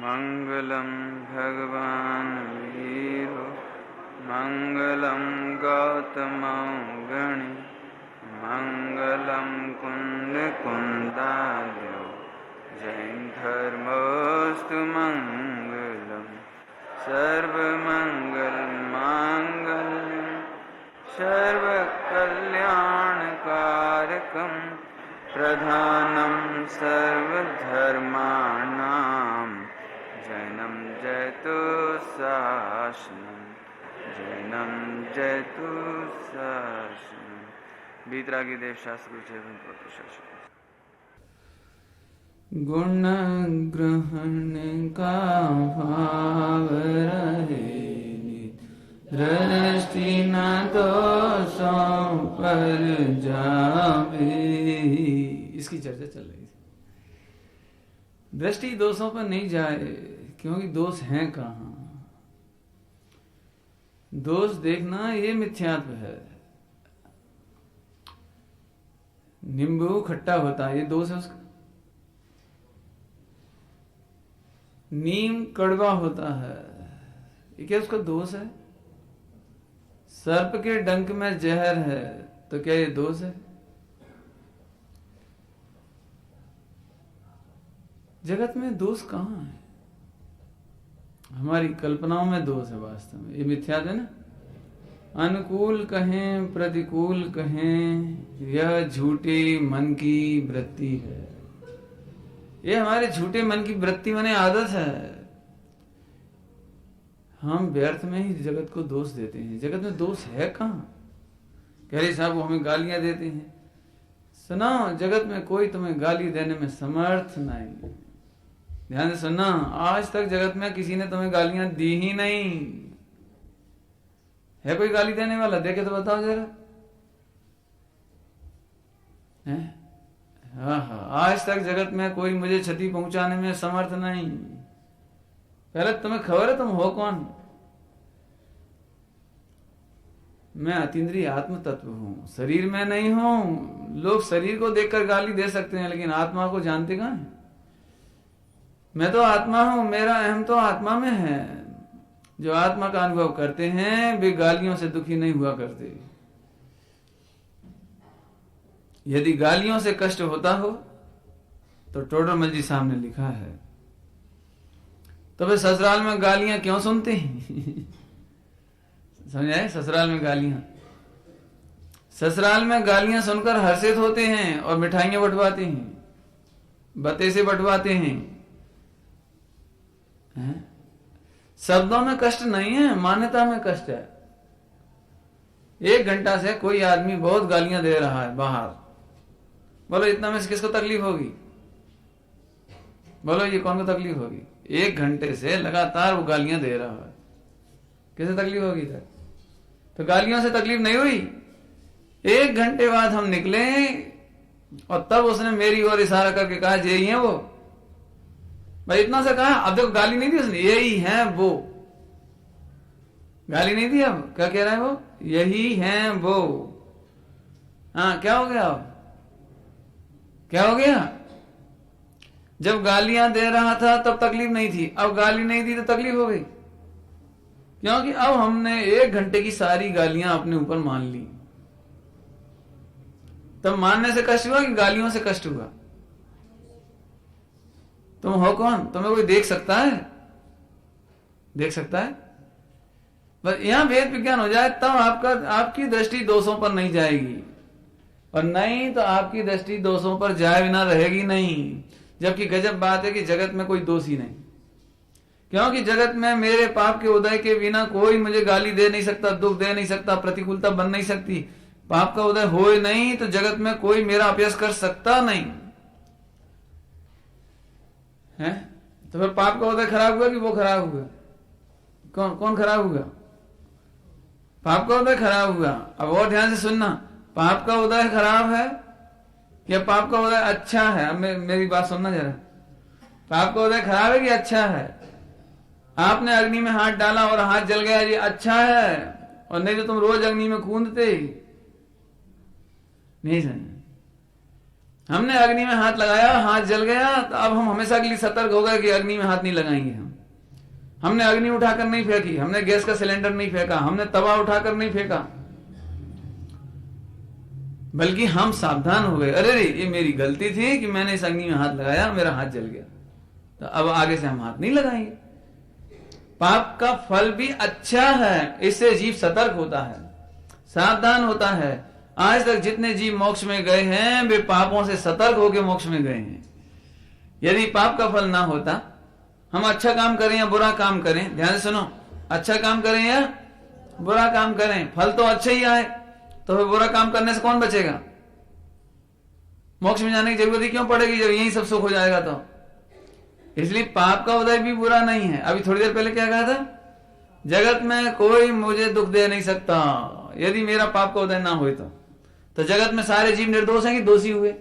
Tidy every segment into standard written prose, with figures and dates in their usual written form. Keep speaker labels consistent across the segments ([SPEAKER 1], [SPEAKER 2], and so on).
[SPEAKER 1] मंगलम भगवान वीरो मंगलम गौतम गणि मंगलम कुंद कुंदार्यो जैन धर्मोस्तु मंगलम सर्वमंगल मांगल्यम सर्वकल्याणकारकम प्रधानम सर्वधर्माणां जैनम जयतु शासनम जैनम जयतु शासनम। बीतरागी देव शास्त्र गुण ग्रहण का भाव रहे दृष्टि न दोषों पर जावे। इसकी चर्चा चल रही थी। दृष्टि दोषों पर नहीं जाए क्योंकि दोष हैं कहाँ। दोष देखना ये मिथ्यात्व है। नींबू खट्टा होता है, ये दोष है उसका। नीम कड़वा होता है, ये क्या उसका दोष है। सर्प के डंक में जहर है, तो क्या ये दोष है। जगत में दोष कहाँ है। हमारी कल्पनाओं में दोष है। वास्तव में ये मिथ्यात्व है ना। अनुकूल कहें प्रतिकूल कहें, यह झूठे मन की वृत्ति है। ये हमारे झूठे मन की वृत्ति माने आदत है। हम व्यर्थ में ही जगत को दोष देते हैं। जगत में दोष है कहाँ। कह रहे साहब वो हमें गालियां देते हैं। सुनो, जगत में कोई तुम्हें गाली देने में समर्थ नहीं। ध्यान से सुनना, आज तक जगत में किसी ने तुम्हें गालियां दी ही नहीं है। कोई गाली देने वाला देखे तो बताओ जरा। हाँ, आज तक जगत में कोई मुझे क्षति पहुंचाने में समर्थ नहीं। पहले तुम्हें खबर है तुम हो कौन। मैं अतीन्द्रिय आत्म तत्व हूं, शरीर में नहीं हूं। लोग शरीर को देखकर गाली दे सकते हैं, लेकिन आत्मा को जानते कहां है। मैं तो आत्मा हूं, मेरा अहम तो आत्मा में है। जो आत्मा का अनुभव करते हैं वे गालियों से दुखी नहीं हुआ करते। यदि गालियों से कष्ट होता हो तो टोडरमल जी साहब ने लिखा है, तो वे ससुराल में गालियां क्यों सुनते हैं। समझ आए। ससुराल में गालियां सुनकर हर्षित होते हैं और मिठाइयां बंटवाते हैं, बतेसे बंटवाते हैं। शब्दों में कष्ट नहीं है, मान्यता में कष्ट है। 1 घंटा से कोई आदमी बहुत गालियां दे रहा है बाहर। बोलो इतना में से किसको तकलीफ होगी। बोलो ये कौन को तकलीफ होगी। 1 घंटे से लगातार वो गालियां दे रहा है, किसे तकलीफ होगी। तो गालियों से तकलीफ नहीं हुई। 1 घंटे बाद हम निकले और तब उसने मेरी ओर इशारा करके कहा यही है वो। भाई इतना से कहा। अब देखो गाली नहीं दी उसने, यही है वो। गाली नहीं दी। अब क्या कह रहा है वो, यही है वो। हाँ, क्या हो गया। अब क्या हो गया। जब गालियां दे रहा था तब तकलीफ नहीं थी, अब गाली नहीं दी तो तकलीफ हो गई। क्योंकि अब हमने 1 घंटे की सारी गालियां अपने ऊपर मान ली। तब मानने से कष्ट हुआ कि गालियों से कष्ट हुआ। तुम हो कौन। तुम्हें कोई देख सकता है। देख सकता है। बस यहां भेद विज्ञान हो जाए तब आपकी दृष्टि दोषों पर नहीं जाएगी, और नहीं तो आपकी दृष्टि दोषों पर जाए बिना रहेगी नहीं। जबकि गजब बात है कि जगत में कोई दोष ही नहीं। क्योंकि जगत में मेरे पाप के उदय के बिना कोई मुझे गाली दे नहीं सकता, दुख दे नहीं सकता, प्रतिकूलता बन नहीं सकती। पाप का उदय हो नहीं तो जगत में कोई मेरा अपयश कर सकता नहीं है। तो फिर पाप का उदय खराब हुआ कि वो खराब हुआ। कौन खराब हुआ। पाप का उदय खराब हुआ। अब और ध्यान से सुनना, पाप का उदय खराब है या पाप का उदय अच्छा है। अब मेरी बात सुनना जरा। पाप का उदय खराब है कि अच्छा है। आपने अग्नि में हाथ डाला और हाथ जल गया, ये अच्छा है। और नहीं तो तुम रोज अग्नि में कूदते नहीं। समझ हमने अग्नि में हाथ लगाया, हाथ जल गया, तो अब हम हमेशा के लिए सतर्क हो गए कि अग्नि में हाथ नहीं लगाएंगे। हमने अग्नि उठाकर नहीं फेंकी, हमने गैस का सिलेंडर नहीं फेंका, हमने तवा उठाकर नहीं फेंका, बल्कि हम सावधान हो गए, अरे रे ये मेरी गलती थी कि मैंने इस अग्नि में हाथ लगाया, मेरा हाथ जल गया, तो अब आगे से हम हाथ नहीं लगाएंगे। पाप का फल भी अच्छा है, इससे जीव सतर्क होता है, सावधान होता है। आज तक जितने जीव मोक्ष में गए हैं वे पापों से सतर्क होकर मोक्ष में गए हैं। यदि पाप का फल ना होता, हम अच्छा काम करें या बुरा काम करें, ध्यान से सुनो, अच्छा काम करें या बुरा काम करें, फल तो अच्छा ही आए, तो फिर बुरा काम करने से कौन बचेगा? मोक्ष में जाने की जरूरत ही क्यों पड़ेगी जब यही सब सुख हो जाएगा? तो इसलिए पाप का उदय भी बुरा नहीं है। अभी थोड़ी देर पहले क्या कहा था? जगत में कोई मुझे दुख दे नहीं सकता यदि मेरा पाप का उदय ना हो। तो जगत में सारे जीव निर्दोष हैं कि दोषी हुए?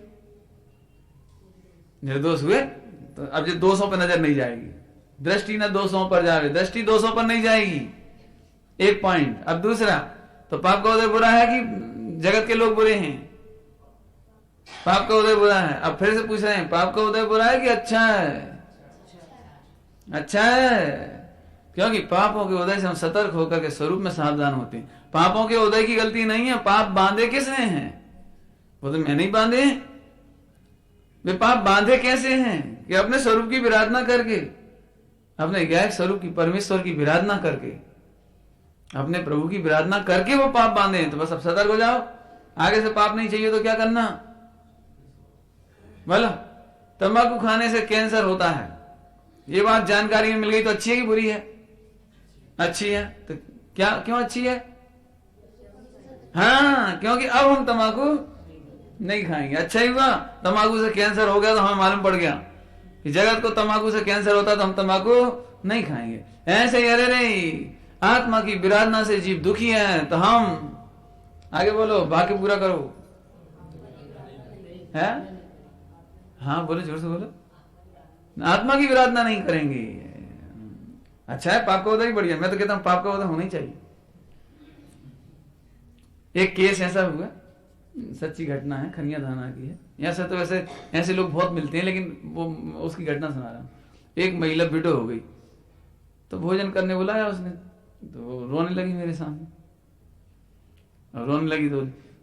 [SPEAKER 1] निर्दोष हुए। तो अब ये दोषों पर नजर नहीं जाएगी, दृष्टि न दोषों पर जावे, दृष्टि दोषों पर नहीं जाएगी, एक पॉइंट। अब दूसरा, तो पाप का उदय बुरा है कि जगत के लोग बुरे हैं? पाप का उदय बुरा है। अब फिर से पूछ रहे हैं, पाप का उदय बुरा है कि अच्छा है? अच्छा है, क्योंकि पापों के उदय से हम सतर्क होकर के स्वरूप में सावधान होते हैं। पापों के उदय की गलती नहीं है, पाप बांधे किसने हैं? वो तो मैं नहीं बांधे। वे पाप बांधे कैसे हैं? कि अपने स्वरूप की विराधना करके, अपने गायक स्वरूप की, परमेश्वर की विराधना करके, अपने प्रभु की विराधना करके वो पाप बांधे हैं। तो बस अब सतर्क हो जाओ, आगे से पाप नहीं चाहिए तो क्या करना? बोलो, तंबाकू खाने से कैंसर होता है, ये बात जानकारी में मिल गई तो अच्छी है कि बुरी है? अच्छी है। तो क्या, क्यों अच्छी है? हाँ, क्योंकि अब हम तंबाकू नहीं खाएंगे। अच्छा ही हुआ, तंबाकू से कैंसर हो गया तो हमें मालूम पड़ गया कि जगत को तंबाकू से कैंसर होता तो हम तंबाकू नहीं खाएंगे। ऐसे ही अरे नहीं, आत्मा की विराधना से जीव दुखी है तो हम, आगे बोलो, वाक्य पूरा करो, है? हाँ बोलो, जोर से बोलो। आत्मा की विराधना नहीं करेंगे। अच्छा है, पाप का उदय बढ़िया। मैं तो कहता हूं पाप का उदय होना ही चाहिए। एक केस ऐसा हुआ, सच्ची घटना है, खनिया थाना की है। ऐसा तो वैसे ऐसे लोग बहुत मिलते हैं, लेकिन वो उसकी घटना सुना रहा हूं। एक महिला विडो हो गई, तो भोजन करने बुलाया उसने, तो रोने लगी मेरे सामने। और रोने लगी तो,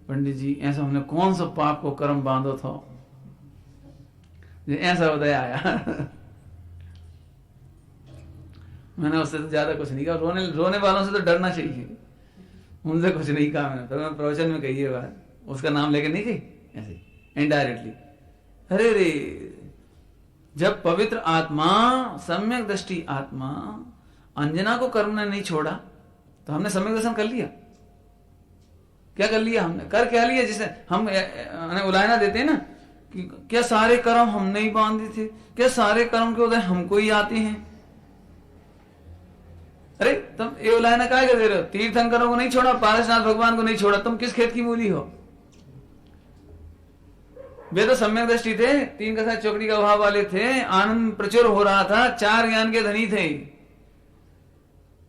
[SPEAKER 1] पंडित जी ऐसा हमने कौन सा पाप को कर्म बांधो था, ऐसा उदय आया। मैंने उससे तो ज्यादा कुछ नहीं कहा। रोने वालों से तो डरना चाहिए, उनसे कुछ नहीं कहा मैंने। तो मैं प्रवचन में कही है बात, उसका नाम लेकर नहीं कही, ऐसे इनडायरेक्टली। अरे रे, जब पवित्र आत्मा, सम्यक दृष्टि आत्मा अंजना को कर्म ने नहीं छोड़ा, तो हमने सम्यक दर्शन कर लिया। क्या कर लिया हमने? कर क्या लिया? जिसे हम उलायना देते हैं ना कि क्या सारे कर्म हम नहीं बांधे थे? क्या सारे कर्म के उदय हमको ही आते हैं? अरे तुम ये उलायना क्या कर दे रहे हो? तीर्थंकरों को नहीं छोड़ा, पारसनाथ भगवान को नहीं छोड़ा, तुम किस खेत की मूली हो? वे तो सम्यक दृष्टि थे, 3 कसा चौकड़ी का अभाव वाले थे, आनंद प्रचुर हो रहा था, 4 ज्ञान के धनी थे।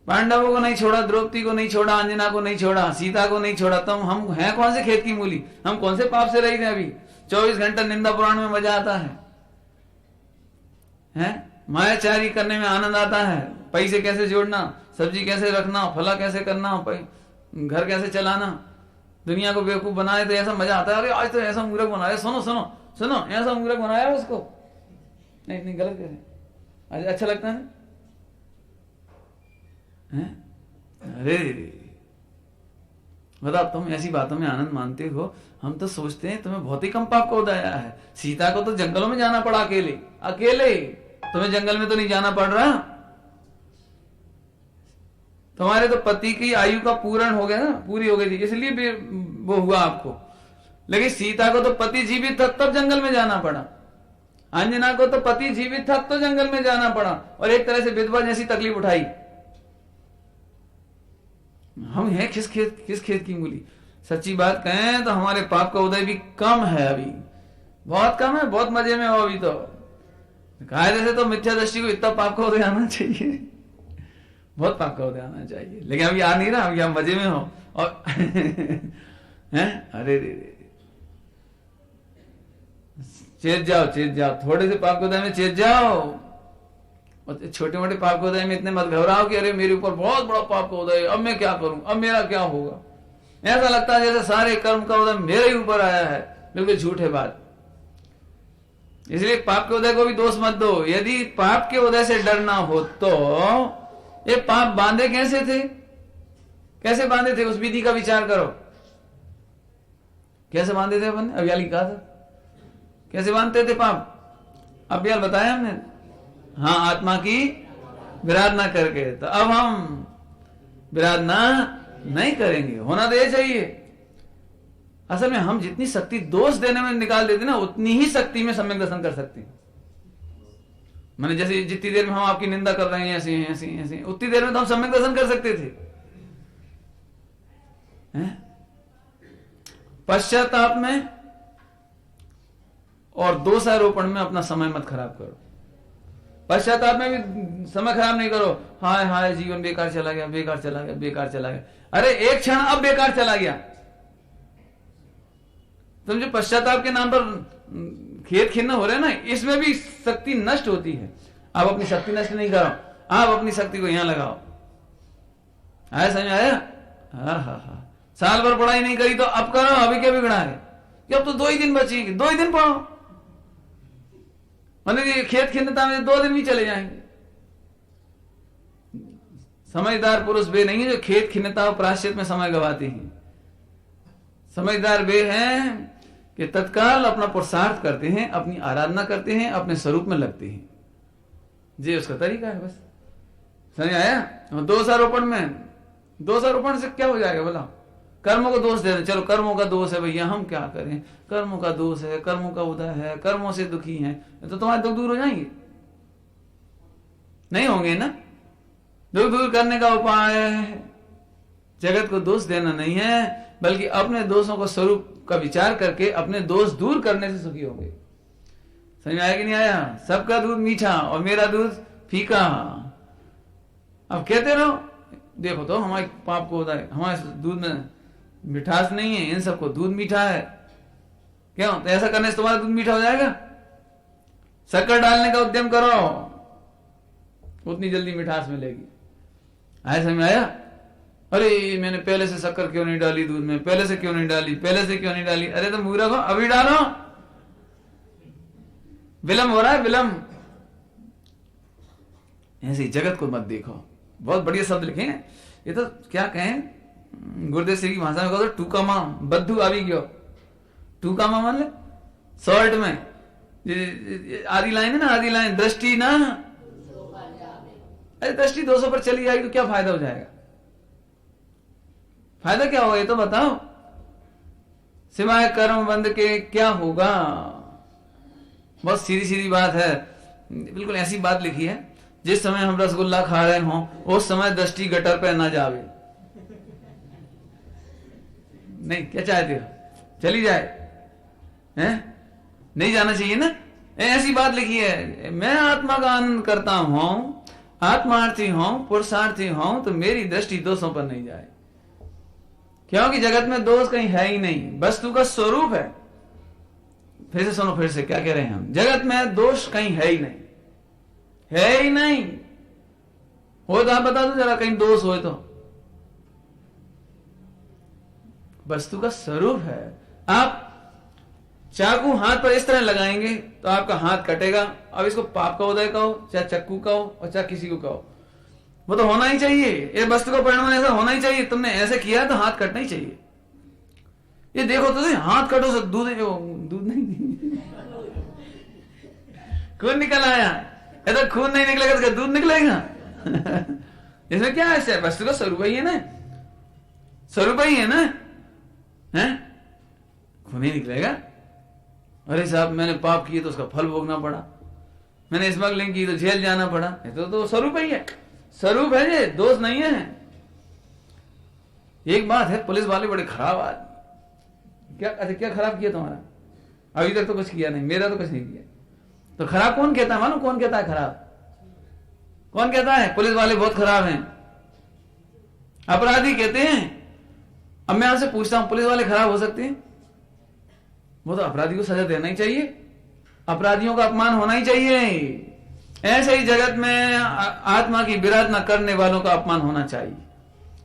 [SPEAKER 1] पांडवों को नहीं छोड़ा, द्रौपदी को नहीं छोड़ा, अंजना को नहीं छोड़ा, सीता को नहीं छोड़ा, तुम हम हैं कौन से खेत की मूली? हम कौन से पाप से रही थे? अभी 24 घंटा निंदा पुराण में मजा आता है? मायाचारी करने में आनंद आता है, पैसे कैसे जोड़ना, सब्जी कैसे रखना, फला कैसे करना, घर कैसे चलाना, दुनिया को बेवकूफ बनाए, तो ऐसा मजा आता है। अरे आज तो ऐसा मूर्ख बनाया, सुनो सुनो सुनो, ऐसा मूर्ख बनाया उसको। नहीं नहीं, गलत कह रहे, अच्छा लगता है? अरे बताओ, तुम ऐसी बातों में आनंद मानते हो, हम तो सोचते हैं तुम्हें बहुत ही कम पाप का उदय आया है। सीता को तो जंगलों में जाना पड़ा, अकेले अकेले। तुम्हें जंगल में तो नहीं जाना पड़ रहा। तुम्हारे तो पति की आयु का पूर्ण हो गया ना, पूरी हो गई थी, इसलिए भी वो हुआ आपको। लेकिन सीता को तो पति जीवित था तब जंगल में जाना पड़ा, अंजना को तो पति जीवित था तो जंगल में जाना पड़ा, और एक तरह से विधवा जैसी तकलीफ उठाई। हम हैं किस खेत की मूली? सच्ची बात कहें तो हमारे पाप का उदय भी कम है, अभी बहुत कम है, बहुत मजे में हो अभी। तो कायदे से तो मिथ्या दृष्टि को इतना पाप का उदय आना चाहिए, बहुत पाप का उदय आना चाहिए, लेकिन अभी आ नहीं रहा, अभी हम मजे में हो। और हैं, अरे रे, चेत जाओ, थोड़े से पाप के उदय में चेत जाओ। और छोटे मोटे पाप के उदय में इतने मत घबराओ कि अरे मेरे ऊपर बहुत बड़ा पाप का उदय, अब मैं क्या करूं, अब मेरा क्या होगा। ऐसा लगता है जैसे सारे कर्म का उदय मेरे ही ऊपर आया है। बिल्कुल झूठ है बात। इसलिए पाप के उदय को भी दोष मत दो। यदि पाप के उदय से डरना हो तो ये पाप बांधे कैसे थे, कैसे बांधे थे, उस विधि का विचार करो। कैसे बांधे थे अपन, अव्याली कहा था, कैसे बांधते थे पाप, अव्याल बताया हमने। हाँ, आत्मा की विराधना करके। तो अब हम विराधना नहीं करेंगे, होना तो ये चाहिए। असल में हम जितनी शक्ति दोष देने में निकाल देते ना, उतनी ही शक्ति में सम्यक दर्शन कर सकते हैं। मैंने जैसे जितनी देर में हम आपकी निंदा कर रहे हैं ऐसे उतनी देर में तो हम सम्यक दर्शन कर सकते थे। पश्चाताप में और दोषारोपण में अपना समय मत खराब करो। पश्चाताप में भी समय खराब नहीं करो, हाय हाय जीवन बेकार चला गया, बेकार चला गया, बेकार चला गया। अरे एक क्षण अब बेकार चला गया। तुम जो पश्चाताप के नाम पर खेत खिन्न हो रहे ना, इसमें भी शक्ति नष्ट होती है। आप अपनी शक्ति नष्ट नहीं करो, आप अपनी शक्ति को यहां लगाओ। आया समझ आया? हाँ। साल भर पढ़ाई नहीं करी तो अब करो, अभी क्या बिगड़ा है कि अब तो 2 ही दिन बचेंगे, 2 ही दिन पढ़ो। मतलब खेत खिन्नता में 2 दिन भी चले जाएंगे। समझदार पुरुष वे नहीं है जो खेत खिन्नता और प्रायश्चित में समय गवाते हैं। समझदार वे हैं कि तत्काल अपना पुरुषार्थ करते हैं, अपनी आराधना करते हैं, अपने स्वरूप में लगते हैं। जी उसका तरीका है बस। समझ आया? दोषारोपण से क्या हो जाएगा बोला? कर्मों को दोष दे रहे, चलो कर्मों का दोष है भैया, हम क्या करें, कर्मों का दोष है, कर्मों का उदय है, कर्मों से दुखी हैं, तो तुम्हारे दुख दूर हो जाएंगे? नहीं होंगे ना। दुख दूर करने का उपाय जगत को दोष देना नहीं है, बल्कि अपने दोषों को स्वरूप का विचार करके अपने दोष दूर करने से सुखी होंगे। समझ में आया कि नहीं आया? सबका दूध मीठा और मेरा दूध फीका। अब कहते रहो, देखो तो हमारे पाप को उदय, हमारे दूध में मिठास नहीं है, इन सबको दूध मीठा है। क्यों? तो ऐसा करने से तुम्हारा दूध मीठा हो जाएगा। शक्कर डालने का उद्यम करो, उतनी जल्दी मिठास मिलेगी। आया समझ में आया? अरे मैंने पहले से शक्कर क्यों नहीं डाली दूध में, पहले से क्यों नहीं डाली, पहले से क्यों नहीं डाली। अरे तो मूर्ख हो, अभी डालो, विलंब हो रहा है, विलंब। ऐसे जगत को मत देखो। बहुत बढ़िया शब्द लिखे हैं ये तो, क्या कहें गुरुदेव श्री की भाषा में कहो तो टूकामा बद्धू आवी गयो। टूकामा मान ले शॉर्ट में आधी लाइन है ना, आधी लाइन दृष्टि ना, अरे दृष्टि 200 पर चली जाएगी तो क्या फायदा हो जाएगा? फायदा क्या होगा ये तो बताओ। सिवाय कर्म बंद के क्या होगा? बहुत सीधी सीधी बात है, बिल्कुल ऐसी बात लिखी है, जिस समय हम रसगुल्ला खा रहे हों उस समय दृष्टि गटर पे ना जावे। नहीं, क्या चाहते हो, चली जाए हैं? नहीं जाना चाहिए ना, ऐसी बात लिखी है। मैं आत्मा का आनंद करता हूं, आत्मार्थी हूं, पुरुषार्थी हूं, तो मेरी दृष्टि दोषों पर नहीं जाए। क्योंकि जगत में दोष कहीं है ही नहीं, वस्तु का स्वरूप है। फिर से सुनो, फिर से क्या कह रहे हैं हम? जगत में दोष कहीं है ही नहीं, है ही नहीं। हो तो आप बता दो जरा, कहीं दोष हो तो। वस्तु का स्वरूप है। आप चाकू हाथ पर इस तरह लगाएंगे तो आपका हाथ कटेगा। अब इसको पाप का उदय कहो, चाहे चक्कू कहो और चाहे किसी को कहो, वो तो होना ही चाहिए। ये वस्तु का परिणाम ऐसा होना ही चाहिए। तुमने ऐसे किया तो हाथ कटना ही चाहिए। ये देखो तो हाथ कटो से दूध नहीं खून निकल आया, ऐसा खून नहीं निकलेगा तो दूध निकलेगा। इसमें क्या है? वस्तु का स्वरूप ही है ना, स्वरूप ही है ना, हैं? खून ही निकलेगा। अरे साहब मैंने पाप किए तो उसका फल भोगना पड़ा, मैंने स्मगलिंग की तो जेल जाना पड़ा। तो स्वरूप ही है, स्वरूप है, ये दोष नहीं है। एक बात है, पुलिस वाले बड़े खराब आदमी। क्या अच्छा क्या खराब किया तुम्हारा? अभी तक तो कुछ किया नहीं, मेरा तो कुछ नहीं किया। तो खराब कौन कहता है? मालूम कौन कहता है खराब? कौन कहता है पुलिस वाले बहुत खराब हैं? अपराधी कहते हैं। अब मैं आपसे पूछता हूं, पुलिस वाले खराब हो सकते हैं? वो तो अपराधी को सजा देना ही चाहिए। अपराधियों का अपमान होना ही चाहिए। ऐसे ही जगत में आत्मा की विराधना करने वालों का अपमान होना चाहिए,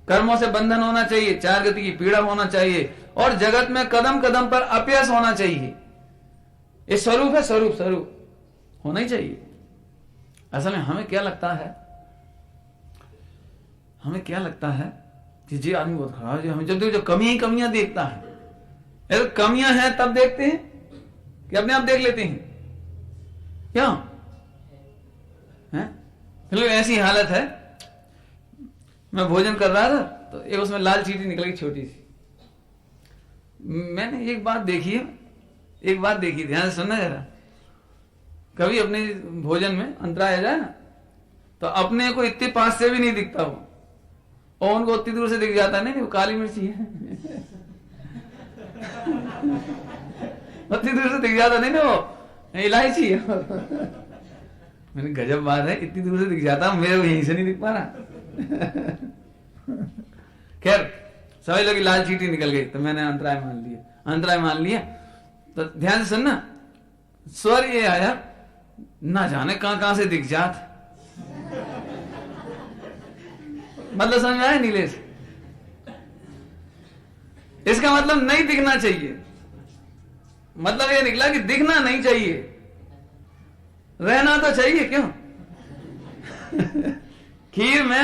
[SPEAKER 1] कर्मों से बंधन होना चाहिए, चार गति की पीड़ा होना चाहिए, और जगत में कदम कदम पर अपयश होना चाहिए। ये स्वरूप है, स्वरूप स्वरूप होना ही चाहिए। असल में हमें क्या लगता है, हमें क्या लगता है कि जी आदमी बहुत खराब है, हमें जब जो कमियां ही कमियां देखता है, अगर कमियां हैं तब देखते हैं कि अपने आप देख लेते हैं क्या है? चलो ऐसी हालत है, मैं भोजन कर रहा था तो एक उसमें लाल चीटी निकल गई छोटी सी। मैंने एक बात देखी है, एक बात देखी, ध्यान से सुनना जरा। कभी अपने भोजन में अंतराय आ जाए ना तो अपने को इतने पास से भी नहीं दिखता वो, और उनको उतनी दूर से दिख जाता है, नहीं वो काली मिर्ची है उतनी दूर से दिख जाता, नहीं ना वो इलायची है मैंने गजब बात है, इतनी दूर से दिख जाता, मेरे को यहीं से नहीं दिख पा रहा खैर समझ लो कि लाल चीटी निकल गई, तो मैंने अंतराय मान लिया, अंतराय मान लिया। तो ध्यान से सुनना, स्वर ये आया, ना जाने कहां कहां से दिख जात। मतलब समझ में आया नीलेश? इसका मतलब नहीं दिखना चाहिए, मतलब ये निकला कि दिखना नहीं चाहिए, रहना तो चाहिए। क्यों? खीर में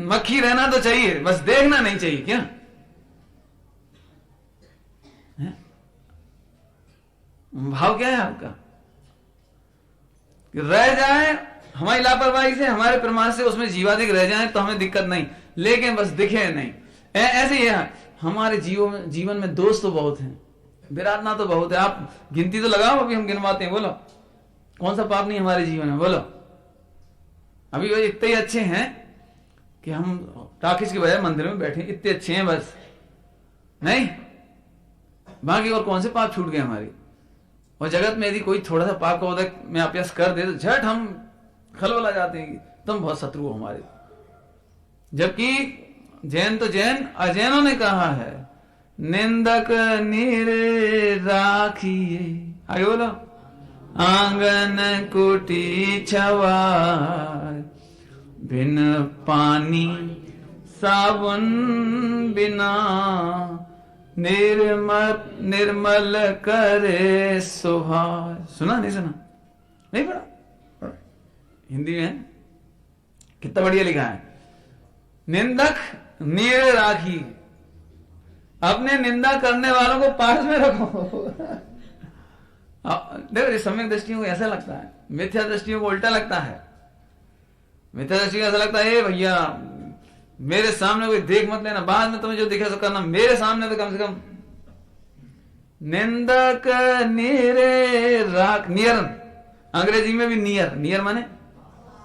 [SPEAKER 1] मक्खी रहना तो चाहिए, बस देखना नहीं चाहिए। क्या भाव क्या है आपका? कि रह जाए हमारी लापरवाही से, हमारे प्रमाण से उसमें जीवादिक रह जाए तो हमें दिक्कत नहीं, लेकिन बस दिखे नहीं। ऐसे ही है हमारे जीवन में दोष तो बहुत हैं, विराधना तो बहुत है। आप गिनती तो लगाओ, अभी हम गिनवाते हैं, बोलो कौन सा पाप नहीं हमारे जीवन में, बोलो। अभी वो इतने ही अच्छे हैं कि हम टाकिस की बजाय मंदिर में बैठे, इतने अच्छे हैं बस, नहीं बाकी और कौन से पाप छूट गए हमारे। और जगत में यदि कोई थोड़ा सा पाप का उदय में अपयस कर दे तो झट हम खलबला जाते हैं कि तुम बहुत शत्रु हो हमारे। जबकि जैन तो जैन, अजैनों ने कहा है निंदक नीरे राखिए, आगे बोलो, आंगन कुटी छवार, बिन पानी साबुन बिना, निर्मल करे सुभार। सुना नहीं सुना? नहीं पढ़ा? हिंदी में कितना बढ़िया लिखा है, निंदक नीर राखी, अपने निंदा करने वालों को पास में रखो। देखो सम्यक दृष्टियों को ऐसा लगता है, मिथ्या दृष्टियों को उल्टा लगता है। मिथ्या दृष्टियों को ऐसा लगता है भैया मेरे सामने कोई देख मत लेना, बाद में तुम्हें जो दिखे सो करना, मेरे सामने तो कम से कम। निंदक नीरे राख, नियर, अंग्रेजी में भी नियर, नियर माने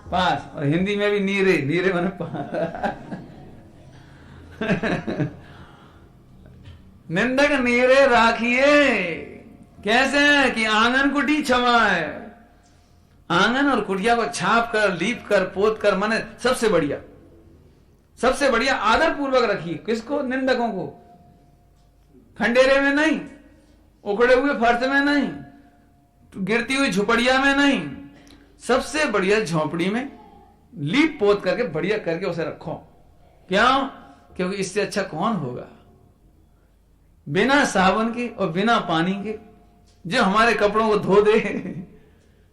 [SPEAKER 1] पास, और हिंदी में भी नीरे, नीरे माने पास। निंदक नीरे राखिए, कैसे कि आंगन कुटी छवाए, आंगन और कुटिया को छाप कर, लीप कर, पोत कर, माने सबसे बढ़िया, सबसे बढ़िया आदर पूर्वक रखिए। किसको? निंदकों को। खंडेरे में नहीं, उखड़े हुए फर्श में नहीं, गिरती हुई झुपड़िया में नहीं, सबसे बढ़िया झोपड़ी में लीप पोत करके बढ़िया करके उसे रखो। क्यों? क्योंकि इससे अच्छा कौन होगा? बिना साबुन के और बिना पानी के जो हमारे कपड़ों को धो दे,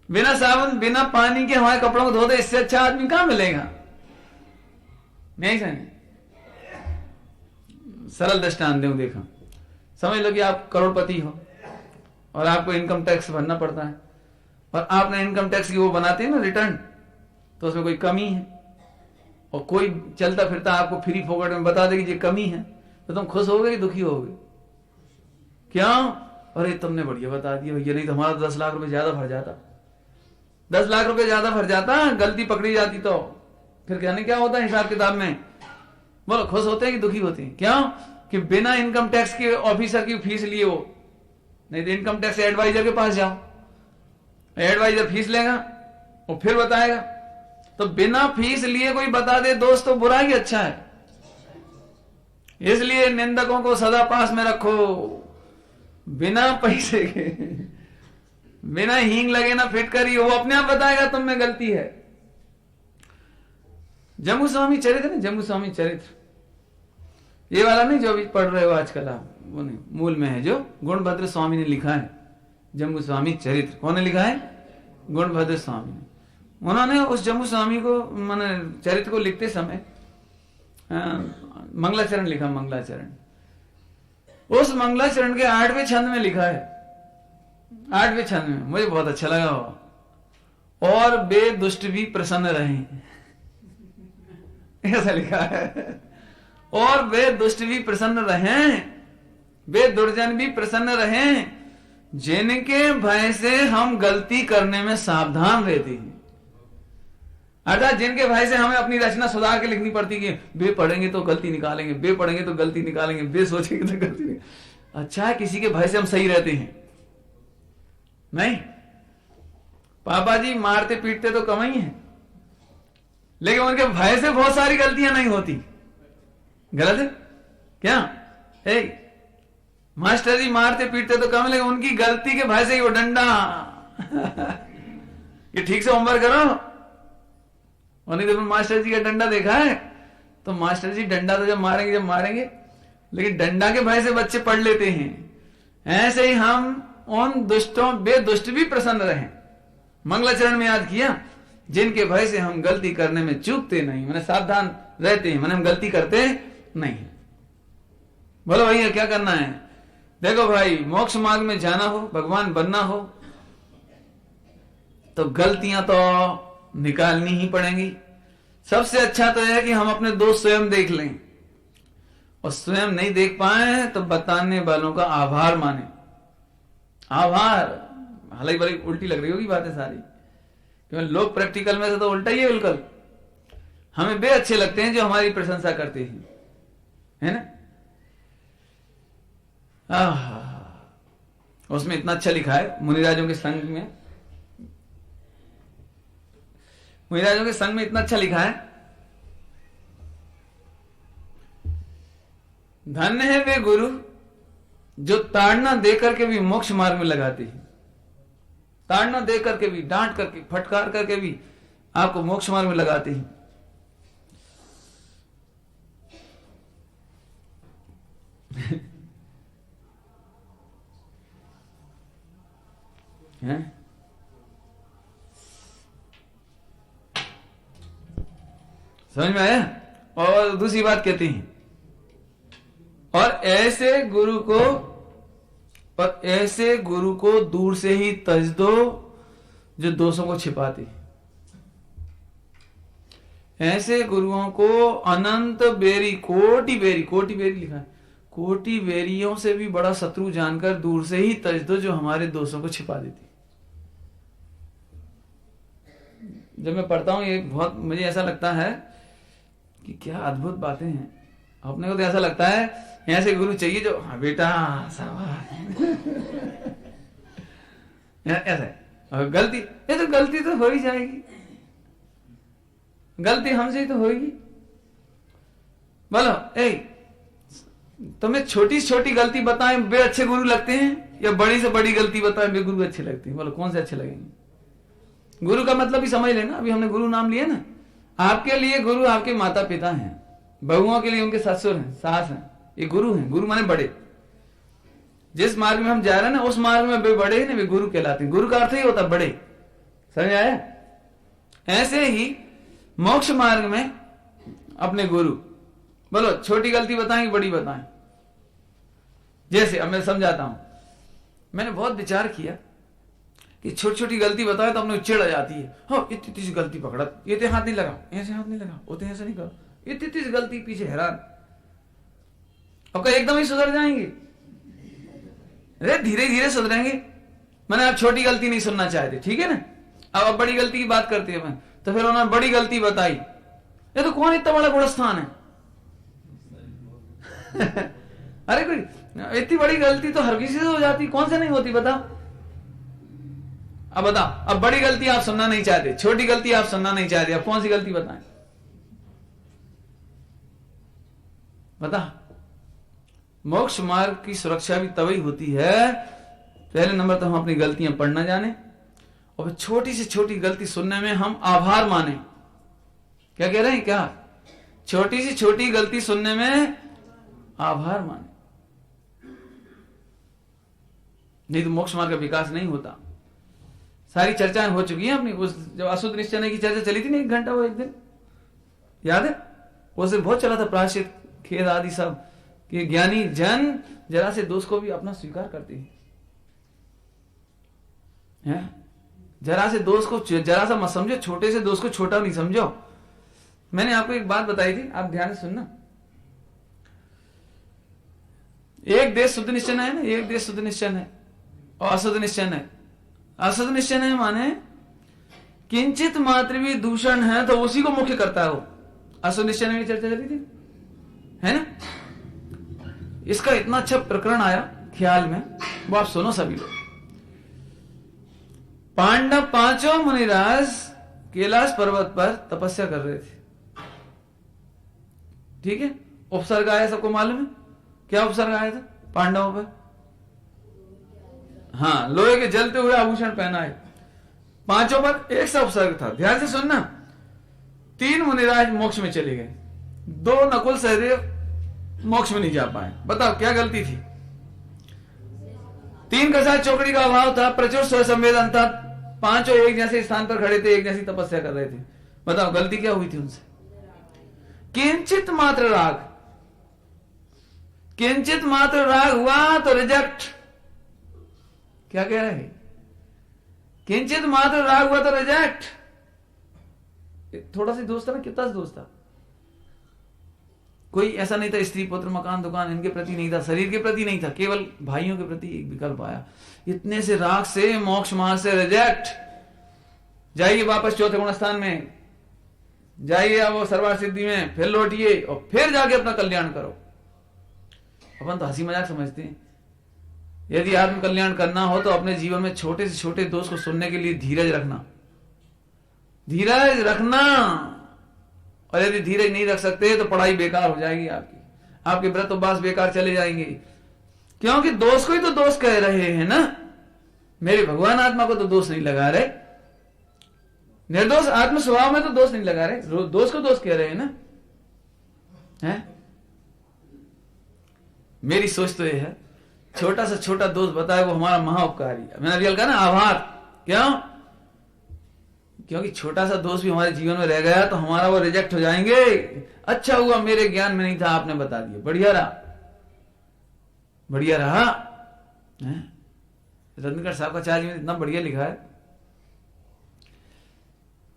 [SPEAKER 1] बिना साबुन बिना पानी के हमारे कपड़ों को धो दे, इससे अच्छा आदमी कहां मिलेगा? नहीं समझे? सरल दृष्टांत दूं, देखो समझ लो कि आप करोड़पति हो और आपको इनकम टैक्स भरना पड़ता है, और आपने इनकम टैक्स की वो बनाते हैं ना रिटर्न, तो उसमें कोई कमी है, और कोई चलता फिरता आपको फ्री फोकट में बता दे कि ये कमी है, तो तुम खुश होगे कि दुखी होगे? क्यों? अरे तुमने बढ़िया बता दिया भैया, नहीं तो हमारा 10 लाख रुपए ज्यादा भर जाता, 10 लाख रुपए ज्यादा भर जाता, गलती पकड़ी जाती तो फिर कहने क्या होता है हिसाब किताब में? बोलो खुश होते हैं कि दुखी होते हैं? क्यों? कि बिना इनकम टैक्स के ऑफिसर की फीस लिए वो, नहीं तो इनकम टैक्स एडवाइजर के पास जाओ, एडवाइजर फीस लेगा और फिर बताएगा। तो बिना फीस लिए कोई बता दे दोस्त तो बुरा ही अच्छा है। इसलिए निंदकों को सदा पास में रखो, बिना पैसे के। बिना हींग लगे ना फिटकरी, वो अपने आप बताएगा तुम में गलती है। जम्मू स्वामी चरित्र ना, जम्मू स्वामी चरित्र, ये वाला नहीं जो अभी पढ़ रहे हो आजकल आप, वो नहीं, मूल में है जो गुणभद्र स्वामी ने लिखा है। जम्मू स्वामी चरित्र कौन ने लिखा है? गुणभद्र स्वामी ने। उन्होंने उस जम्मू स्वामी को माने चरित्र को लिखते समय मंगलाचरण लिखा, मंगलाचरण। उस मंगलाचरण के 8वें छंद में लिखा है, 8वें छंद में, मुझे बहुत अच्छा लगा वो, और वे दुष्ट भी प्रसन्न रहे, ऐसा लिखा है। और वे दुष्ट भी प्रसन्न रहें, वे दुर्जन भी प्रसन्न रहें, जिनके भय से हम गलती करने में सावधान रहते हैं। अर्थात जिनके भय से हमें अपनी रचना सुधार के लिखनी पड़ती है, बे पढ़ेंगे तो गलती निकालेंगे, बे पढ़ेंगे तो गलती निकालेंगे, बे सोचेंगे तो गलती निकालेंगे। अच्छा है किसी के भय से हम सही रहते हैं। नहीं, पापा जी मारते पीटते तो कम ही है, लेकिन उनके भय से बहुत सारी गलतियां नहीं होती। गलत है क्या? मास्टर जी मारते पीटते तो कम, लेकिन उनकी गलती के भय से ही वो डंडा ये ठीक से होमवर्क करो। और नहीं तो मास्टर जी का डंडा देखा है, तो मास्टर जी डंडा तो जब मारेंगे, लेकिन डंडा के भय से बच्चे पढ़ लेते हैं। ऐसे ही हम उन दुष्टों, वे दुष्ट भी प्रसन्न रहें, मंगलाचरण में याद किया, जिनके भय से हम गलती करने में चूकते नहीं, मैंने सावधान रहते हैं, मैंने हम गलती करते नहीं। बोलो भैया क्या करना है? देखो भाई, मोक्ष मार्ग में जाना हो, भगवान बनना हो, तो गलतियां तो निकालनी ही पड़ेंगी। सबसे अच्छा तो यह है कि हम अपने दोस्त स्वयं देख लें, और स्वयं नहीं देख पाए तो बताने वालों का आभार माने। आभार, हालांकि बड़ी उल्टी लग रही होगी बातें सारी, क्योंकि लोग प्रैक्टिकल में से तो उल्टा ही है बिल्कुल। हमें बे अच्छे लगते हैं जो हमारी प्रशंसा करते हैं, है ना? उसमें इतना अच्छा लिखा है, मुनिराजों के संग में, मुनिराजों के संग में इतना अच्छा लिखा है, धन्य है वे गुरु जो ताड़ना दे करके भी मोक्ष मार्ग में लगाते हैं। ताड़ना दे करके भी, डांट करके, फटकार करके भी आपको मोक्ष मार्ग में लगाते हैं। हैं? समझ में आया? और दूसरी बात कहती हैं, और ऐसे गुरु को दूर से ही तज दो जो दोषों को छिपाते। ऐसे गुरुओं को अनंत बेरी, कोटि बेरी लिखा है, कोटि बेरियों से भी बड़ा शत्रु जानकर दूर से ही तज दो जो हमारे दोषों को छिपा देती। जब मैं पढ़ता हूं ये बहुत मुझे ऐसा लगता है कि क्या अद्भुत बातें हैं। अपने को तो ऐसा लगता है ऐसे गुरु चाहिए जो, हाँ बेटा ऐसा है। और गलती, ये तो गलती तो हो ही जाएगी, गलती हमसे ही तो होगी। बोलो तुम्हें छोटी से छोटी गलती बताएं वे अच्छे गुरु लगते हैं, या बड़ी से बड़ी गलती बताएं वे गुरु अच्छे लगते हैं? बोलो कौन से अच्छे लगेंगे? गुरु का मतलब भी समझ लेना। अभी हमने गुरु नाम लिया ना, आपके लिए गुरु आपके माता पिता हैं, बहुओं के लिए उनके ससुर हैं, सास हैं, ये गुरु हैं। गुरु माने बड़े। जिस मार्ग में हम जा रहे हैं ना, उस मार्ग में वे बड़े हैं, वे गुरु कहलाते हैं। गुरु का अर्थ ही होता बड़े। समझ आया? ऐसे ही मोक्ष मार्ग में अपने गुरु, बोलो छोटी गलती बताएं कि बड़ी बताएं? जैसे अब मैं समझाता हूं, मैंने बहुत विचार किया कि छोटी छोटी गलती बताए तो अपने चिढ़ आ जाती है। हाँ इतनी सी गलती पकड़ा, ये तो हाथ नहीं लगा, ऐसे हाथ नहीं लगा, वो तो ऐसे नहीं करो, इतनी सी गलती पीछे हैरान। अब क्या एकदम ही सुधर जाएंगे? अरे धीरे धीरे सुधरेंगे। मैंने आप छोटी गलती नहीं सुनना चाहते, ठीक है ना। अब बड़ी गलती की बात करते हैं, तो फिर उन्होंने बड़ी गलती बताई। ये तो कौन इतना बड़ा गुणस्थान है? अरे कोई इतनी बड़ी गलती तो हर किसी से हो जाती, कौन से नहीं होती बताओ? अब बताओ, अब बड़ी गलती आप सुनना नहीं चाहते, छोटी गलती आप सुनना नहीं चाहते, अब कौन सी गलती बताएं? बता। मोक्ष मार्ग की सुरक्षा भी तभी होती है पहले नंबर तो हम अपनी गलतियां पढ़ना जाने, और फिर छोटी से छोटी गलती सुनने में हम आभार माने। क्या कह रहे हैं? क्या छोटी से छोटी गलती सुनने में आभार माने, नहीं तो मोक्ष मार्ग का विकास नहीं होता। सारी चर्चाएं हो चुकी हैं अपनी। उस जब अशुद्ध निश्चय की चर्चा चली थी ना 1 घंटा, वो एक दिन याद है? उस दिन बहुत चला था प्रायश्चित, खेद आदि सब, कि ज्ञानी जन जरा से दोष को भी अपना स्वीकार करते हैं। जरा से दोष को जरा सा मत समझो, छोटे से दोष को छोटा नहीं समझो। मैंने आपको एक बात बताई थी, आप ध्यान से सुनना। एक देश शुद्ध निश्चय है ना, एक देश शुद्ध निश्चय है और अशुद्ध निश्चय है। अशुद्ध निश्चय है माने किंचित मात्र भी दूषण है तो उसी को मुख्य करता है वो। अशुद्ध निश्चय में चर्चा चली थी, है ना? इसका इतना अच्छा प्रकरण आया ख्याल में, वो आप सुनो सभी लोग। पांडव 5 मुनिराज कैलाश पर्वत पर तपस्या कर रहे थे, ठीक है? उपसर्ग आया, सबको मालूम है क्या उपसर्ग आया था पांडवों पर? हाँ, लोहे के जलते हुए आभूषण पहना है। 5 पर एक सा उपसर्ग था। ध्यान से सुनना। 3 मुनिराज मोक्ष में चले गए, 2 नकुल सहदेव मोक्ष में नहीं जा पाए। बताओ क्या गलती थी? 3 का साथ चौकड़ी का अभाव था, प्रचुर स्व संवेदन था, 5 एक जैसे स्थान पर खड़े थे, एक जैसी तपस्या कर रहे थे। बताओ गलती क्या हुई थी उनसे? किंचित मात्र राग, किंचित मात्र राग हुआ तो रिजेक्ट। क्या कह रहे हैं? किंचित मात्र राग हुआ तो रिजेक्ट। थोड़ा सा दोस्त था ना, कितना दोस्त था? कोई ऐसा नहीं था स्त्री पुत्र मकान दुकान इनके प्रति नहीं था, शरीर के प्रति नहीं था, केवल भाइयों के प्रति एक विकल्प आया। इतने से राग से मोक्ष मार्ग से रिजेक्ट। जाइए वापस चौथे गुण स्थान में जाइए, अब वो सर्वार्थ सिद्धि में फिर लौटिए और फिर जाके अपना कल्याण करो। अपन तो हंसी मजाक समझते हैं। यदि आत्म कल्याण करना हो तो अपने जीवन में छोटे से छोटे दोष को सुनने के लिए धीरज रखना, धीरज रखना। और यदि धीरज नहीं रख सकते तो पढ़ाई बेकार हो जाएगी आपकी, आपके व्रत उपवास बेकार चले जाएंगे। क्योंकि दोष को ही तो दोष कह रहे हैं ना। मेरे भगवान आत्मा को तो दोष नहीं लगा रहे, निर्दोष आत्म स्वभाव में तो दोष नहीं लगा रहे, दोष को दोष कह रहे हैं ना। है? मेरी सोच तो यह है, छोटा से छोटा दोष बताए वो हमारा महाउपकारी है। मैंने अभी कहा ना आभार। क्यों? क्योंकि छोटा सा दोष भी हमारे जीवन में रह गया तो हमारा वो रिजेक्ट हो जाएंगे। अच्छा हुआ मेरे ज्ञान में नहीं था, आपने बता दिया, बढ़िया रहा, बढ़िया रहा। रत्नकर साहब का चार्ज में इतना बढ़िया लिखा है